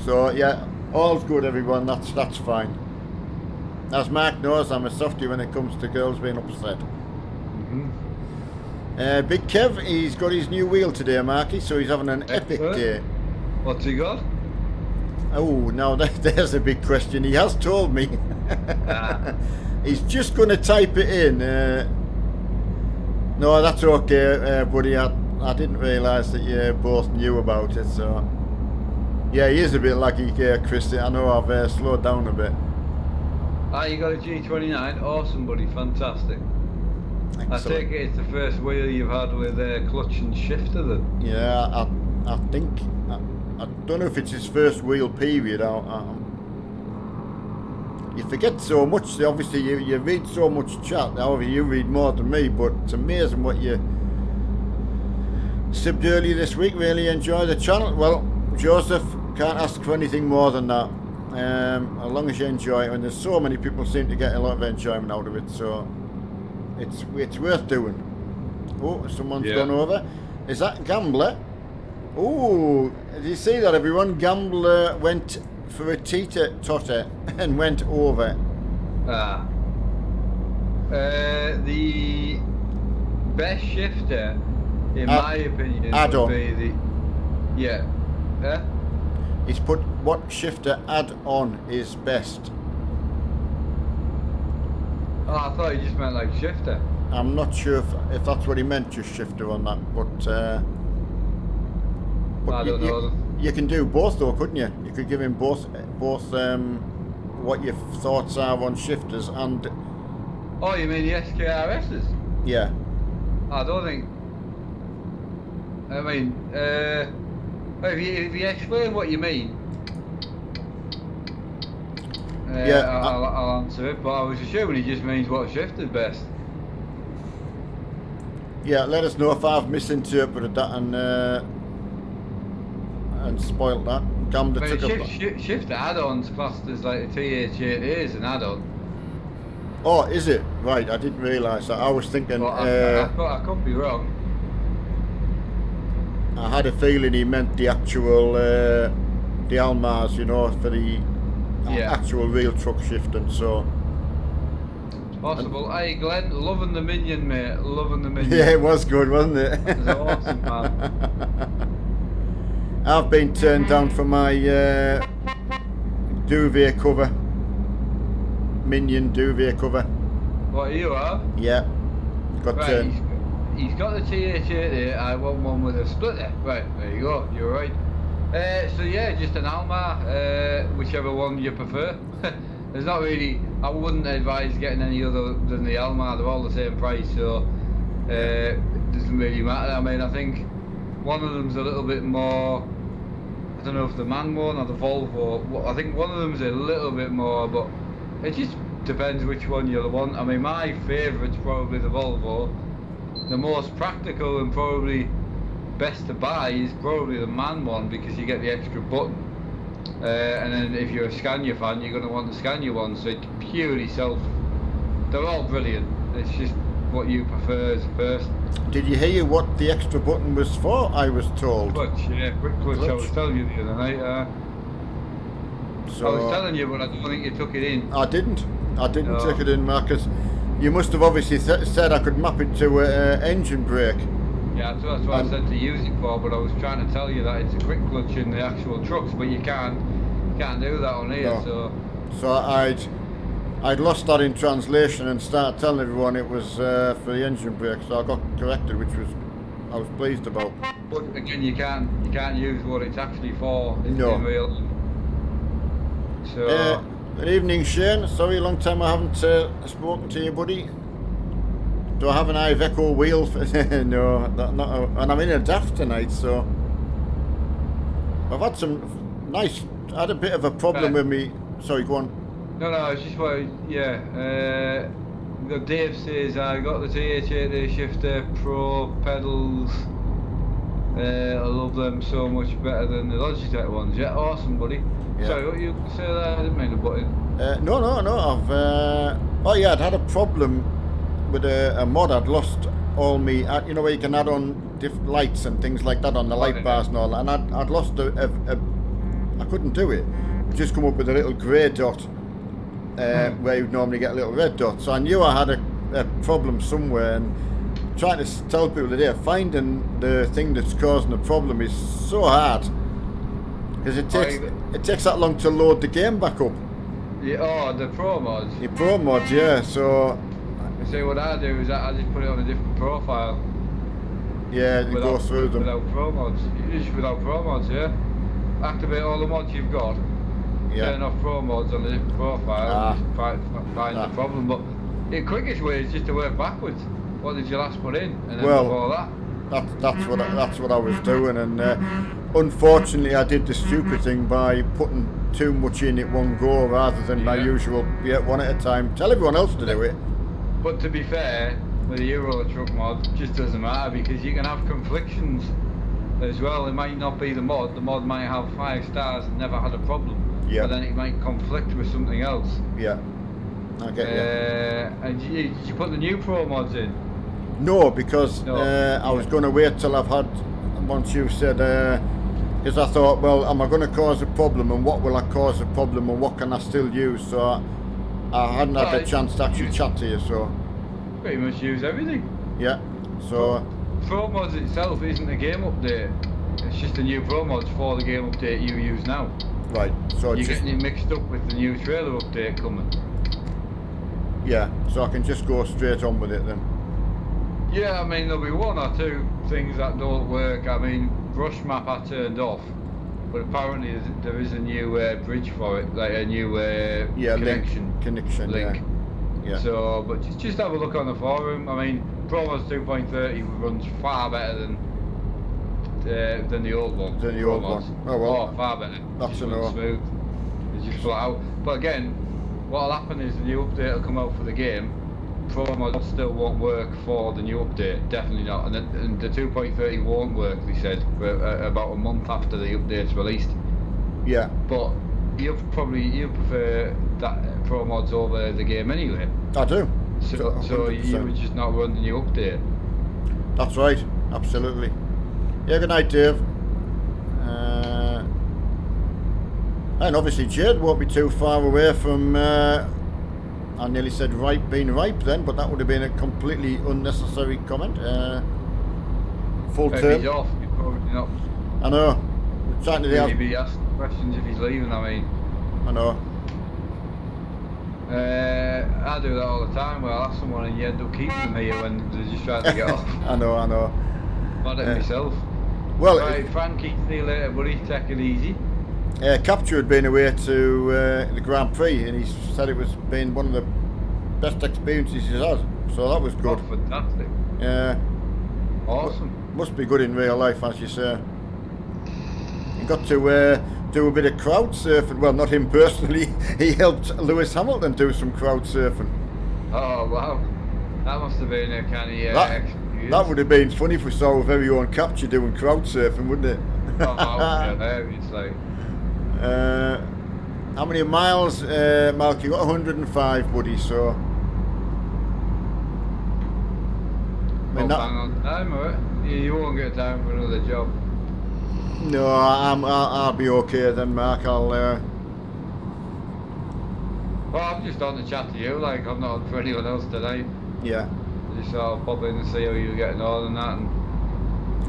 So yeah, all's good, everyone. That's fine. As Mark knows, I'm a softie when it comes to girls being upset. Big Kev, he's got his new wheel today, Marky, so he's having an epic day. What's he got? Oh, now there's a big question. He has told me. He's just going to type it in. No, that's okay, buddy. I didn't realise that you both knew about it, so... Yeah, he is a bit lucky, Chris. I know I've slowed down a bit. You got a G29? Awesome, buddy. Fantastic. Excellent. I take it it's the first wheel you've had with clutch and shifter then? Yeah, I think... I don't know if it's his first wheel period. You forget so much. Obviously, you read so much chat. However, you read more than me, but it's amazing what you sipped earlier this week. Really enjoy the channel. Well, Joseph, can't ask for anything more than that. As long as you enjoy it, and there's so many people seem to get a lot of enjoyment out of it, so it's worth doing. Oh, someone's gone over. Is that Gambler? Oh, did you see that, everyone? Gambler went for a teeter-totter and went over. The best shifter, in my opinion, add-on. would be the... Yeah. He's put what shifter add-on is best. Oh, I thought he just meant like shifter. I'm not sure if that's what he meant, just shifter on that, but I don't know. You can do both though, couldn't you? You could give him both what your thoughts are on shifters and... Oh, you mean the SKRSs? Yeah. I don't think... I mean, if you explain what you mean, I'll answer it, but I was assuming he just means what shifter's best. Yeah, let us know if I've misinterpreted that and spoilt that. Shifter add-ons classed as like a TH8 is an add-on. Oh, is it? Right, I didn't realise that. I was thinking... I could be wrong. I had a feeling he meant the actual, the Almars, you know, for the actual real truck shifting, so... Possible. Hey Glenn, loving the Minion, mate. Loving the Minion. Yeah, it was good, wasn't it? It was awesome, man. I've been turned down for my duvet cover. Minion duvet cover. What, you have? Yeah. Got right, he's got the TH8 here. I want one with a splitter. Right, there you go. You're right. So yeah, just an Almar, whichever one you prefer. There's not really... I wouldn't advise getting any other than the Almar. They're all the same price, so it doesn't really matter. I mean, I think one of them's a little bit more... I don't know if the MAN one or the Volvo. I think one of them's a little bit more, but it just depends which one you want. I mean, my favourite's probably the Volvo. The most practical and probably best to buy is probably the MAN one, because you get the extra button. And then if you're a Scania fan, you're going to want the Scania one, so it's purely self. They're all brilliant. It's just what you prefer as a person. Did you hear what the extra button was for? I was told. Clutch, yeah, quick clutch. I was telling you the other night. So I was telling you, but I don't think you took it in. I didn't take it in, Marcus. You must have obviously said I could map it to engine brake. Yeah, that's what I said to use it for, but I was trying to tell you that it's a quick clutch in the actual trucks, but you can't do that on here. No. So I'd lost that in translation and started telling everyone it was for the engine brake, so I got corrected, which I was pleased about. But again, you can't use what it's actually for. It's No. in real. So. Good evening, Shane. Sorry, long time I haven't spoken to you, buddy. Do I have an Iveco wheel? No, and I'm in a DAF tonight, so I've had some nice. I had a bit of a problem with me. Sorry, go on. No, it's just what. Yeah. Dave says I got the TH8 shifter pro pedals. I love them so much better than the Logitech ones. Yeah, awesome, buddy. Yeah. Sorry, what you say there? I didn't mean to butt in. No. I'd had a problem with a mod. I'd lost all me. You know where you can add on different lights and things like that on the light bars and all that. And I'd lost a I couldn't do it. It just come up with a little grey dot where you'd normally get a little red dot. So I knew I had a problem somewhere, and trying to tell people today, finding the thing that's causing the problem is so hard because it takes that long to load the game back up. Yeah, the pro mods. Your pro mods, yeah. So See, what I do is I just put it on a different profile. yeah, you go through them. Without pro mods. Just without pro mods, yeah. Activate all the mods you've got. Yeah. Turn off pro mods on a different profile and just find the Ah. problem. But the quickest way is just to work backwards. What did you last put in? And then Well, before that. That's what I was doing, and unfortunately I did the stupid thing by putting too much in at one go rather than my Yeah. usual one at a time. Tell everyone else to do it. But to be fair, with the Euro Truck mod, it just doesn't matter because you can have conflictions as well. It might not be the mod might have 5 stars and never had a problem. Yeah. But then it might conflict with something else. Yeah, I get you. And did you put the new pro mods in? No, because No. I was going to wait till I've had, once you said, because I thought, well, am I going to cause a problem, and what will I cause a problem, and what can I still use? So I hadn't had the Right. chance to actually chat to you, so Pretty much use everything. yeah. So Pro mods itself isn't a game update. It's just a new pro mods for the game update you use now. right, so You're just, getting it mixed up with the new trailer update coming. yeah, so I can just go straight on with it then. Yeah, I mean there'll be 1 or 2 things that don't work. I mean, brush map I turned off, but apparently there is a new bridge for it, like a new Yeah, connection. link. Yeah. So, but just have a look on the forum. I mean, Promos 2.30 runs far better than the old one. Than the old Promos. one. Oh, well, far better. that's Just a runs no. smooth. It's just flat out. But again, what'll happen is the new update will come out for the game. Promos still won't work for the new update, definitely not. And the 2.30 won't work, they said, for about a month after the update's released. Yeah, But you prefer that Pro Mods over the game anyway. I do. So you 100%. would just not run the new update. That's right, absolutely. Yeah, good night, Dave. And obviously Jade won't be too far away from, I nearly said being ripe then, but that would have been a completely unnecessary comment. Full If term. he's off, you'd probably not I know. We're trying to really be asking questions if he's leaving. I mean, I know. I do that all the time where I'll ask someone and you end up keeping them here when they're just trying to get off. I know. Mad at myself. Well, Right, Frankie, see you later, buddy. Take it easy. Capture had been away to the Grand Prix, and he said it was been one of the best experiences he's had. So that was good. Oh, fantastic. Yeah. Awesome. Must be good in real life, as you say. He got to do a bit of crowd surfing. Well, not him personally. He helped Lewis Hamilton do some crowd surfing. Oh, wow. That must have been a kind of experience. That would have been funny if we saw our very own Capture doing crowd surfing, wouldn't it? Oh, that would be hilarious, like. How many miles, Mark? You got 105, buddy. So. I mean, Well, bang on time, alright? You won't get time for another job. no, I'll be okay then, Mark. I'll. Well, I'm just on to chat to you, like I'm not on for anyone else today. Yeah. Just sort of pop in and see how you're getting on and that. And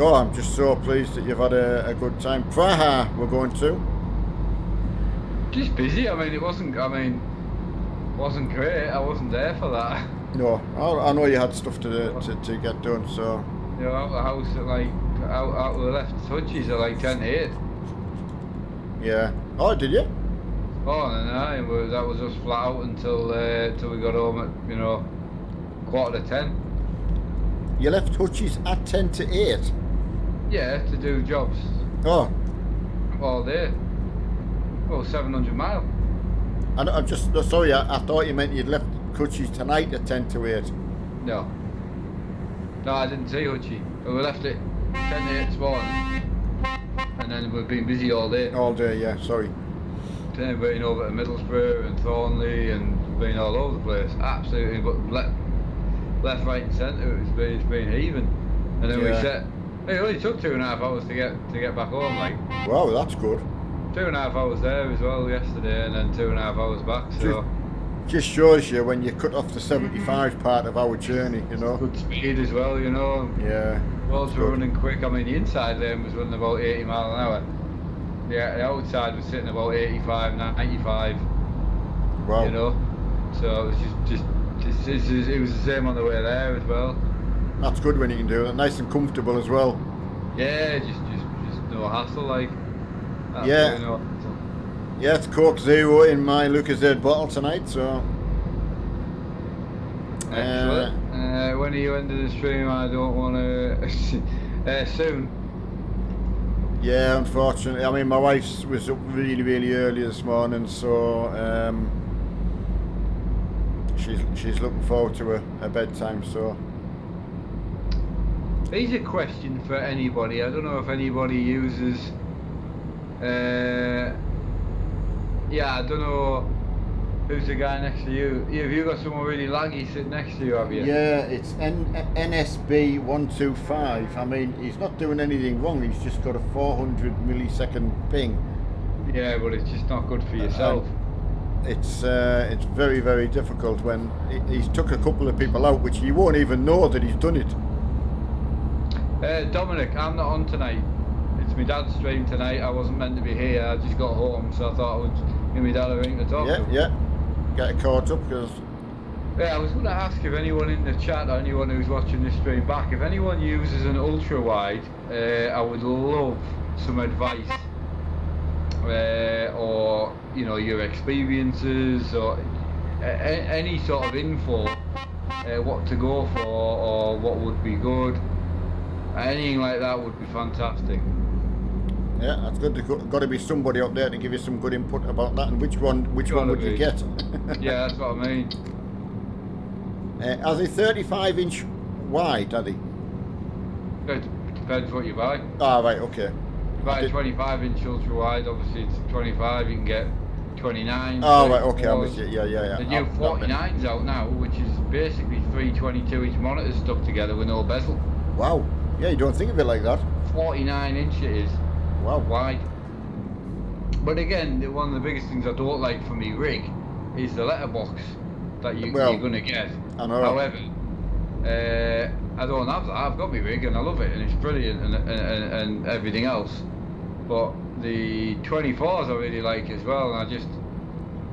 Oh, I'm just so pleased that you've had a good time. Praha, we're going to. just busy. I mean, wasn't great. I wasn't there for that. No, I know you had stuff to get done, so. You know, out the house at like out of the left touches at like 10 to 8. Yeah. Oh, did you? Oh, and that was us flat out until we got home at 9:45. You left Hutchie's at 10 to 8. Yeah, to do jobs Oh, all day. Well, 700 mile. I'm just sorry. I thought you meant you'd left Hutchie's tonight at 10 to 8. No, I didn't see Hutchie. We left it 10 to 8 this morning, and then we've been busy all day. All day, yeah. Sorry. Then been over to Middlesbrough and Thornley and been all over the place. Absolutely, but left, right, and centre. It's been heaving. And then we Yeah. set. It only took 2.5 hours to get back home. Like, Wow, that's good. 2.5 hours there as well yesterday, and then 2.5 hours back. So just shows you when you cut off the 75 part of our journey, you know. good speed as well, you know. Yeah. Roads that's were good. running quick. I mean, the inside lane was running about 80 mile an hour. The outside was sitting about 85, 95. Wow. You know, so it was it was the same on the way there as well. That's good when you can do it. Nice and comfortable as well. Yeah, just no hassle, like. Yeah. Absolutely no hassle. Yeah, it's Coke Zero in my Lucozade bottle tonight, so. Excellent. When are you ending the stream? I don't want to. Soon. Yeah, unfortunately. I mean, my wife was up really, really early this morning, so she's looking forward to her bedtime. So. Here's a question for anybody. I don't know if anybody uses. Yeah, I don't know. Who's the guy next to you? Have you got someone really laggy sitting next to you, have you? Yeah, it's NSB 125. I mean, he's not doing anything wrong. He's just got a 400 millisecond ping. Yeah, but it's just not good for yourself. It's very, very difficult when he's took a couple of people out, which you won't even know that he's done it. Dominic, I'm not on tonight. It's my dad's stream tonight. I wasn't meant to be here. I just got home, so I thought I would give my dad a ring to talk to. Yeah. Get it caught up because. Yeah, I was going to ask if anyone in the chat or anyone who's watching this stream back, if anyone uses an ultra wide, I would love some advice, or you know, your experiences, or any sort of info, what to go for or what would be good. Anything like that would be fantastic. Yeah, that's good. There's got to be somebody out there to give you some good input about that. And which one would you get? Yeah, that's what I mean. Are they 35-inch wide? Are they? It depends what you buy. Ah, right. Okay. You buy a 25-inch ultra wide. Obviously, it's 25. You can get 29. Oh, right. Okay. I'm with you. Yeah. The new 49's out now, which is basically 3 22-inch monitors stuck together with no bezel. Wow. Yeah, you don't think of it like that. 49-inch it is. Wow. Wide. But again, one of the biggest things I don't like for me rig is the letterbox that you're going to get. I know. However, I don't have that. I've got my rig and I love it and it's brilliant and everything else. But the 24s I really like as well, and I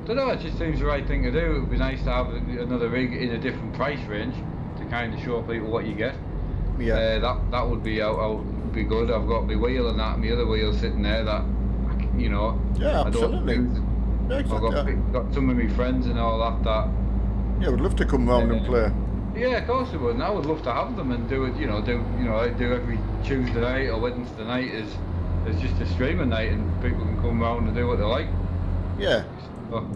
don't know, it just seems the right thing to do. It would be nice to have another rig in a different price range to kind of show people what you get. Yeah. That would be be good. I've got my wheel and that, my other wheel sitting there that, you know. Yeah, absolutely. I've got some of my friends and all that. Yeah, we'd love to come round and play. Yeah, of course we would. And I would love to have them and do it. Do every Tuesday night or Wednesday night is just a streaming night and people can come round and do what they like. Yeah. So,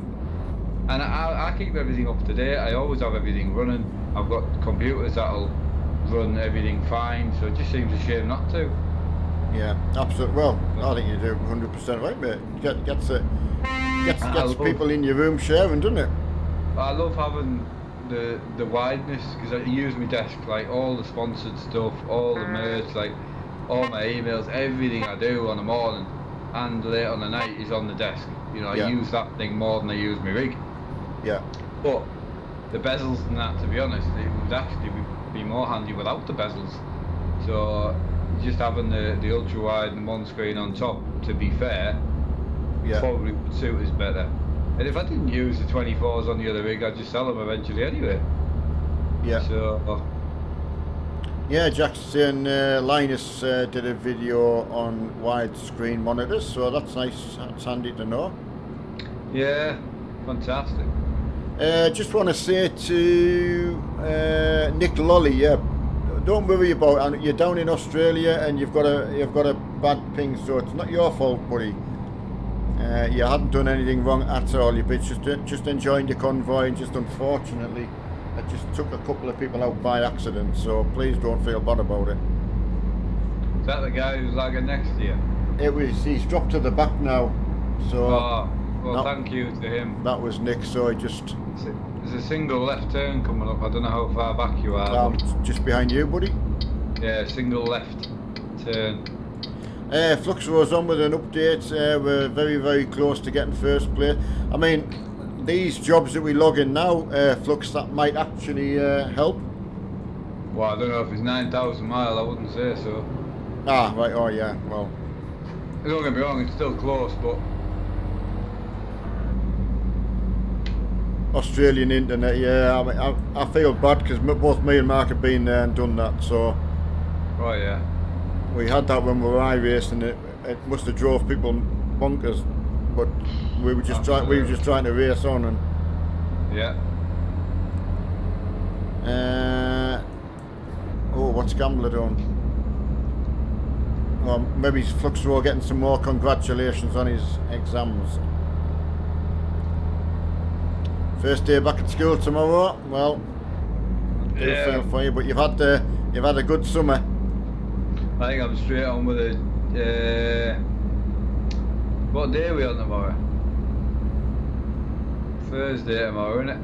and I keep everything up to date. I always have everything running. I've got computers that'll run everything fine, so it just seems a shame not to. Yeah, absolutely. Well, I think you do 100% right, mate. Gets people in your room sharing, doesn't it? I love having the wideness because I use my desk, like all the sponsored stuff, all the merch, like all my emails, everything I do on the morning and late on the night is on the desk. You know, I use that thing more than I use my rig. Yeah. But the bezels and that, to be honest, it would actually be more handy without the bezels. So just having the ultra wide and one screen on top, to be fair, probably would suit us better. And if I didn't use the 24s on the other rig, I'd just sell them eventually anyway. Yeah. So. Yeah, Jack's saying Linus did a video on widescreen monitors, so that's nice. That's handy to know. Yeah, fantastic. Just want to say to Nick Lolly, don't worry about it. You're down in Australia and you've got a bad ping, so it's not your fault, buddy. You hadn't done anything wrong at all. You've been just enjoying the convoy, and just unfortunately, it just took a couple of people out by accident. So please don't feel bad about it. Is that the guy who's lagging next to you? He's dropped to the back now. So. Well, thank you to him. That was Nick. So he just. There's a single left turn coming up. I don't know how far back you are. Just behind you, buddy. Yeah, single left turn. Flux was on with an update. We're very, very close to getting first place. I mean, these jobs that we log in now, Flux, that might actually help. Well, I don't know if it's 9,000 mile. I wouldn't say so. Ah, right. Oh, yeah. Well, Don't get me wrong, it's still close, but Australian internet. Yeah, I mean, I feel bad because both me and Mark have been there and done that. So oh yeah. we had that when we were iRacing. It must have drove people bonkers, but we were just trying to race on and. Yeah. What's Gambler doing? Well, maybe Flux Row getting some more congratulations on his exams. First day back at school tomorrow. Well, do feel for you, but you've had a good summer. I think I'm straight on with it. What day are we on tomorrow? Thursday tomorrow, isn't it?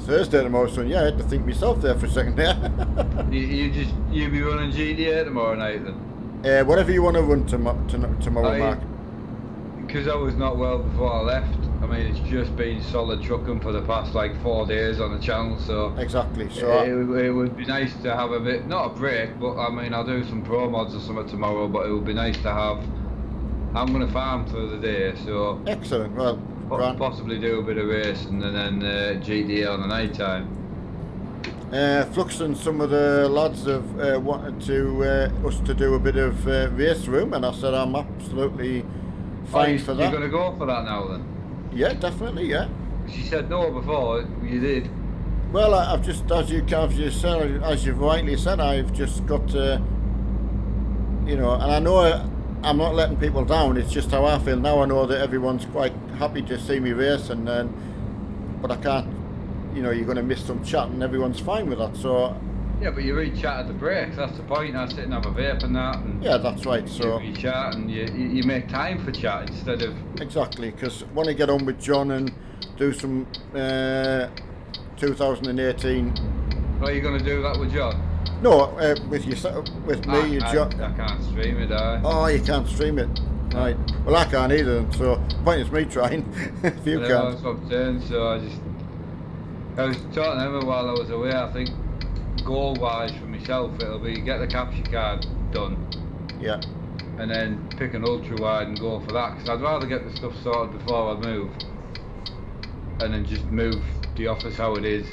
Thursday tomorrow, son. Yeah, I had to think myself there for a second there. you be running GTA tomorrow night then? Whatever you want to run tomorrow, Mark. Because I was not well before I left. I mean, it's just been solid trucking for the past like 4 days on the channel, so exactly. So it would be nice to have a bit, not a break, but I mean, I'll do some pro mods or something tomorrow. But it would be nice to have. I'm going to farm through the day, so excellent. Well, possibly do a bit of racing and then GTA on the night time. Flux and some of the lads have wanted us to do a bit of race room, and I said I'm absolutely fine for that. You're going to go for that now then? Yeah, definitely. Yeah. She said no before. You did. Well, I've just, as you've rightly said, I've just got to, and I know I'm not letting people down. It's just how I feel now. I know that everyone's quite happy to see me race, but I can't. You're going to miss some chat, and everyone's fine with that. So. Yeah, but you read chat at the breaks. That's the point. I sit and have a vape and that. And yeah, that's right. So you chat and you make time for chat instead of. Exactly, because when I get on with John and do some 2018. Are you going to do that with John? No, with yourself, with me, John. I can't stream it. Oh, you can't stream it. Right. Well, I can't either. So point is me trying. If you can. That's what I'm saying. So I was talking to Emma while I was away. I think goal-wise for myself, it'll be get the capture card done. Yeah. And then pick an ultra wide and go for that. Because I'd rather get the stuff sorted before I move, and then just move the office how it is.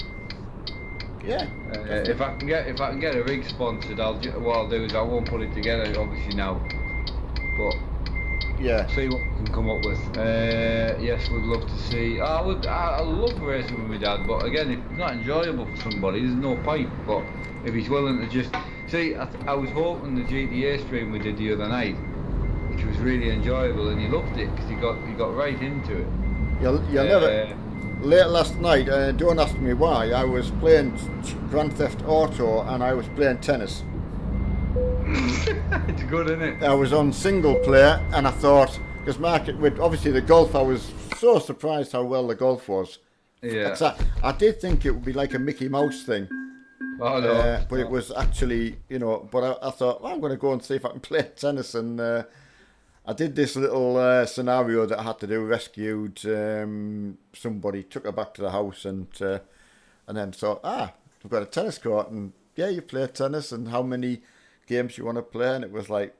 Yeah. If I can get a rig sponsored, what I'll do is I won't put it together obviously now, but yeah, see what we can come up with. Yes, we'd love to see. I love racing with my dad, but again, if it's not enjoyable for somebody, there's no point. But if he's willing to just see, I was hoping the GTA stream we did the other night, which was really enjoyable, and he loved it because he got right into it. You'll never. Late last night, don't ask me why, I was playing Grand Theft Auto and I was playing tennis. It's good, isn't it? I was on single player and I thought, because with obviously the golf, I was so surprised how well the golf was. Yeah. I did think it would be like a Mickey Mouse thing. Oh no. But it was actually, but I thought, well, I'm going to go and see if I can play tennis, and I did this little scenario that I had to do. Rescued somebody, took her back to the house, and then thought, we've got a tennis court, and yeah, you play tennis, and how many games you want to play, and it was like,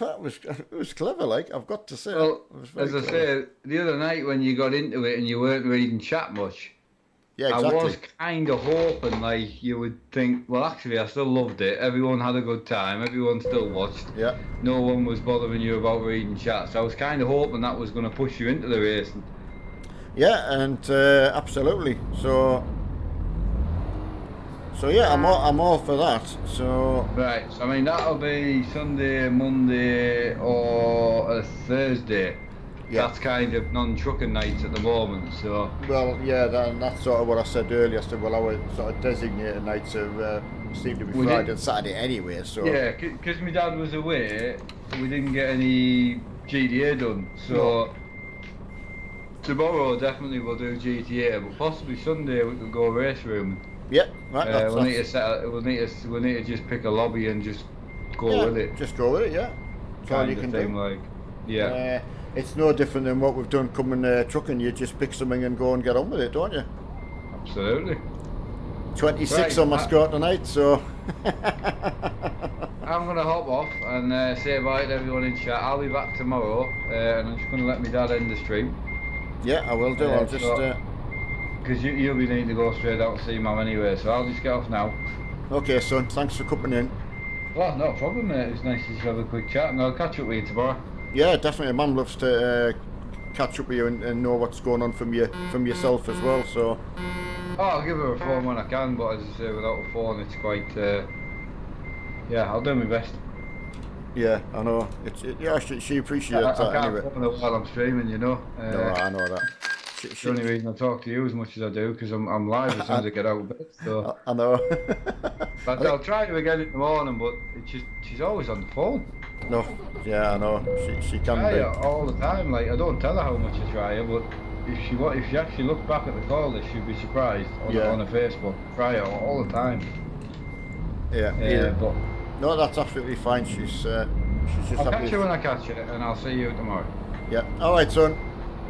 it was clever. Like, I've got to say. Well, as I say, the other night when you got into it and you weren't reading chat much. Yeah, exactly. I was kind of hoping, like, you would think, well, actually, I still loved it. Everyone had a good time. Everyone still watched. Yeah. No one was bothering you about reading chat. So I was kind of hoping that was going to push you into the racing. Yeah, and absolutely. So yeah, I'm all for that. So right. So I mean, that'll be Sunday, Monday, or a Thursday. Yeah. That's kind of non-trucking nights at the moment, so... Well, yeah, that's sort of what I said earlier. I said, well, our sort of designated nights seem to be Friday and Saturday anyway, so... Yeah, because my dad was away, we didn't get any GTA done, so... No. Tomorrow, definitely we'll do GTA, but possibly Sunday we could go race room. Yeah, right, we'll need to just pick a lobby and just go with it. Just go with it, yeah. That's all you kind can of thing. do. Like, yeah, It's no different than what we've done coming trucking. You just pick something and go and get on with it, don't you? absolutely. 26 Right, on my score tonight, so. I'm gonna hop off and say bye to everyone in chat. I'll be back tomorrow, and I'm just gonna let my dad end the stream. Yeah, I will do. I'll just. Because you'll be needing to go straight out and see Mum anyway, so I'll just get off now. Okay, son. Thanks for coming in. Well, no problem, mate. It was nice to just have a quick chat, and I'll catch up with you tomorrow. Yeah, definitely. Mum loves to catch up with you and know what's going on from yourself as well. So. Oh, I'll give her a phone when I can, but as I say, without a phone, it's quite. Yeah, I'll do my best. Yeah, I know. Yeah, she appreciates I that can't anyway. phone her while I'm streaming, you know. No, I know that. It's the only reason I talk to you as much as I do, because I'm live as soon as I get out of bed. So I know. I'll try her again in the morning, but she's always on the phone. No, yeah, I know. She can Try be. her all the time. Like, I don't tell her how much I try her, but if she actually looks back at the call list, she'd be surprised on her Facebook. Try her all the time. Yeah. But no, that's absolutely fine. She's just. I'll catch you when I catch you, and I'll see you tomorrow. Yeah. All right, son.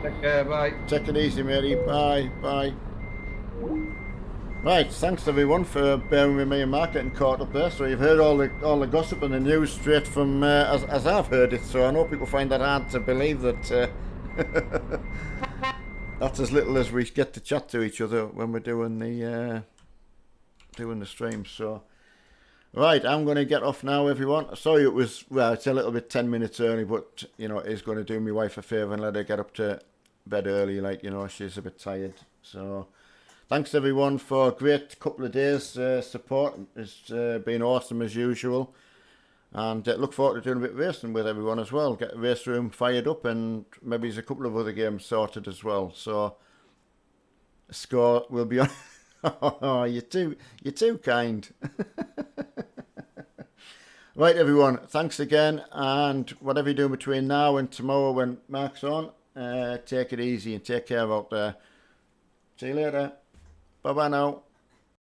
Take care. Bye. Take it easy, matey. Bye. Bye. Right, thanks everyone for bearing with me and Mark getting caught up there. So you've heard all the gossip and the news straight from as I've heard it. So I know people find that hard to believe that that's as little as we get to chat to each other when we're doing the stream. So right, I'm going to get off now, everyone. Sorry it's a little bit 10 minutes early, but it is going to do my wife a favour and let her get up to bed early. Like, she's a bit tired. So. Thanks everyone for a great couple of days support. It's been awesome as usual, and look forward to doing a bit of racing with everyone as well. Get the race room fired up, and maybe there's a couple of other games sorted as well. So the score will be on. Oh, you're too kind. Right, everyone. Thanks again, and whatever you're doing between now and tomorrow when Mark's on, take it easy and take care out there. See you later. Bye-bye now.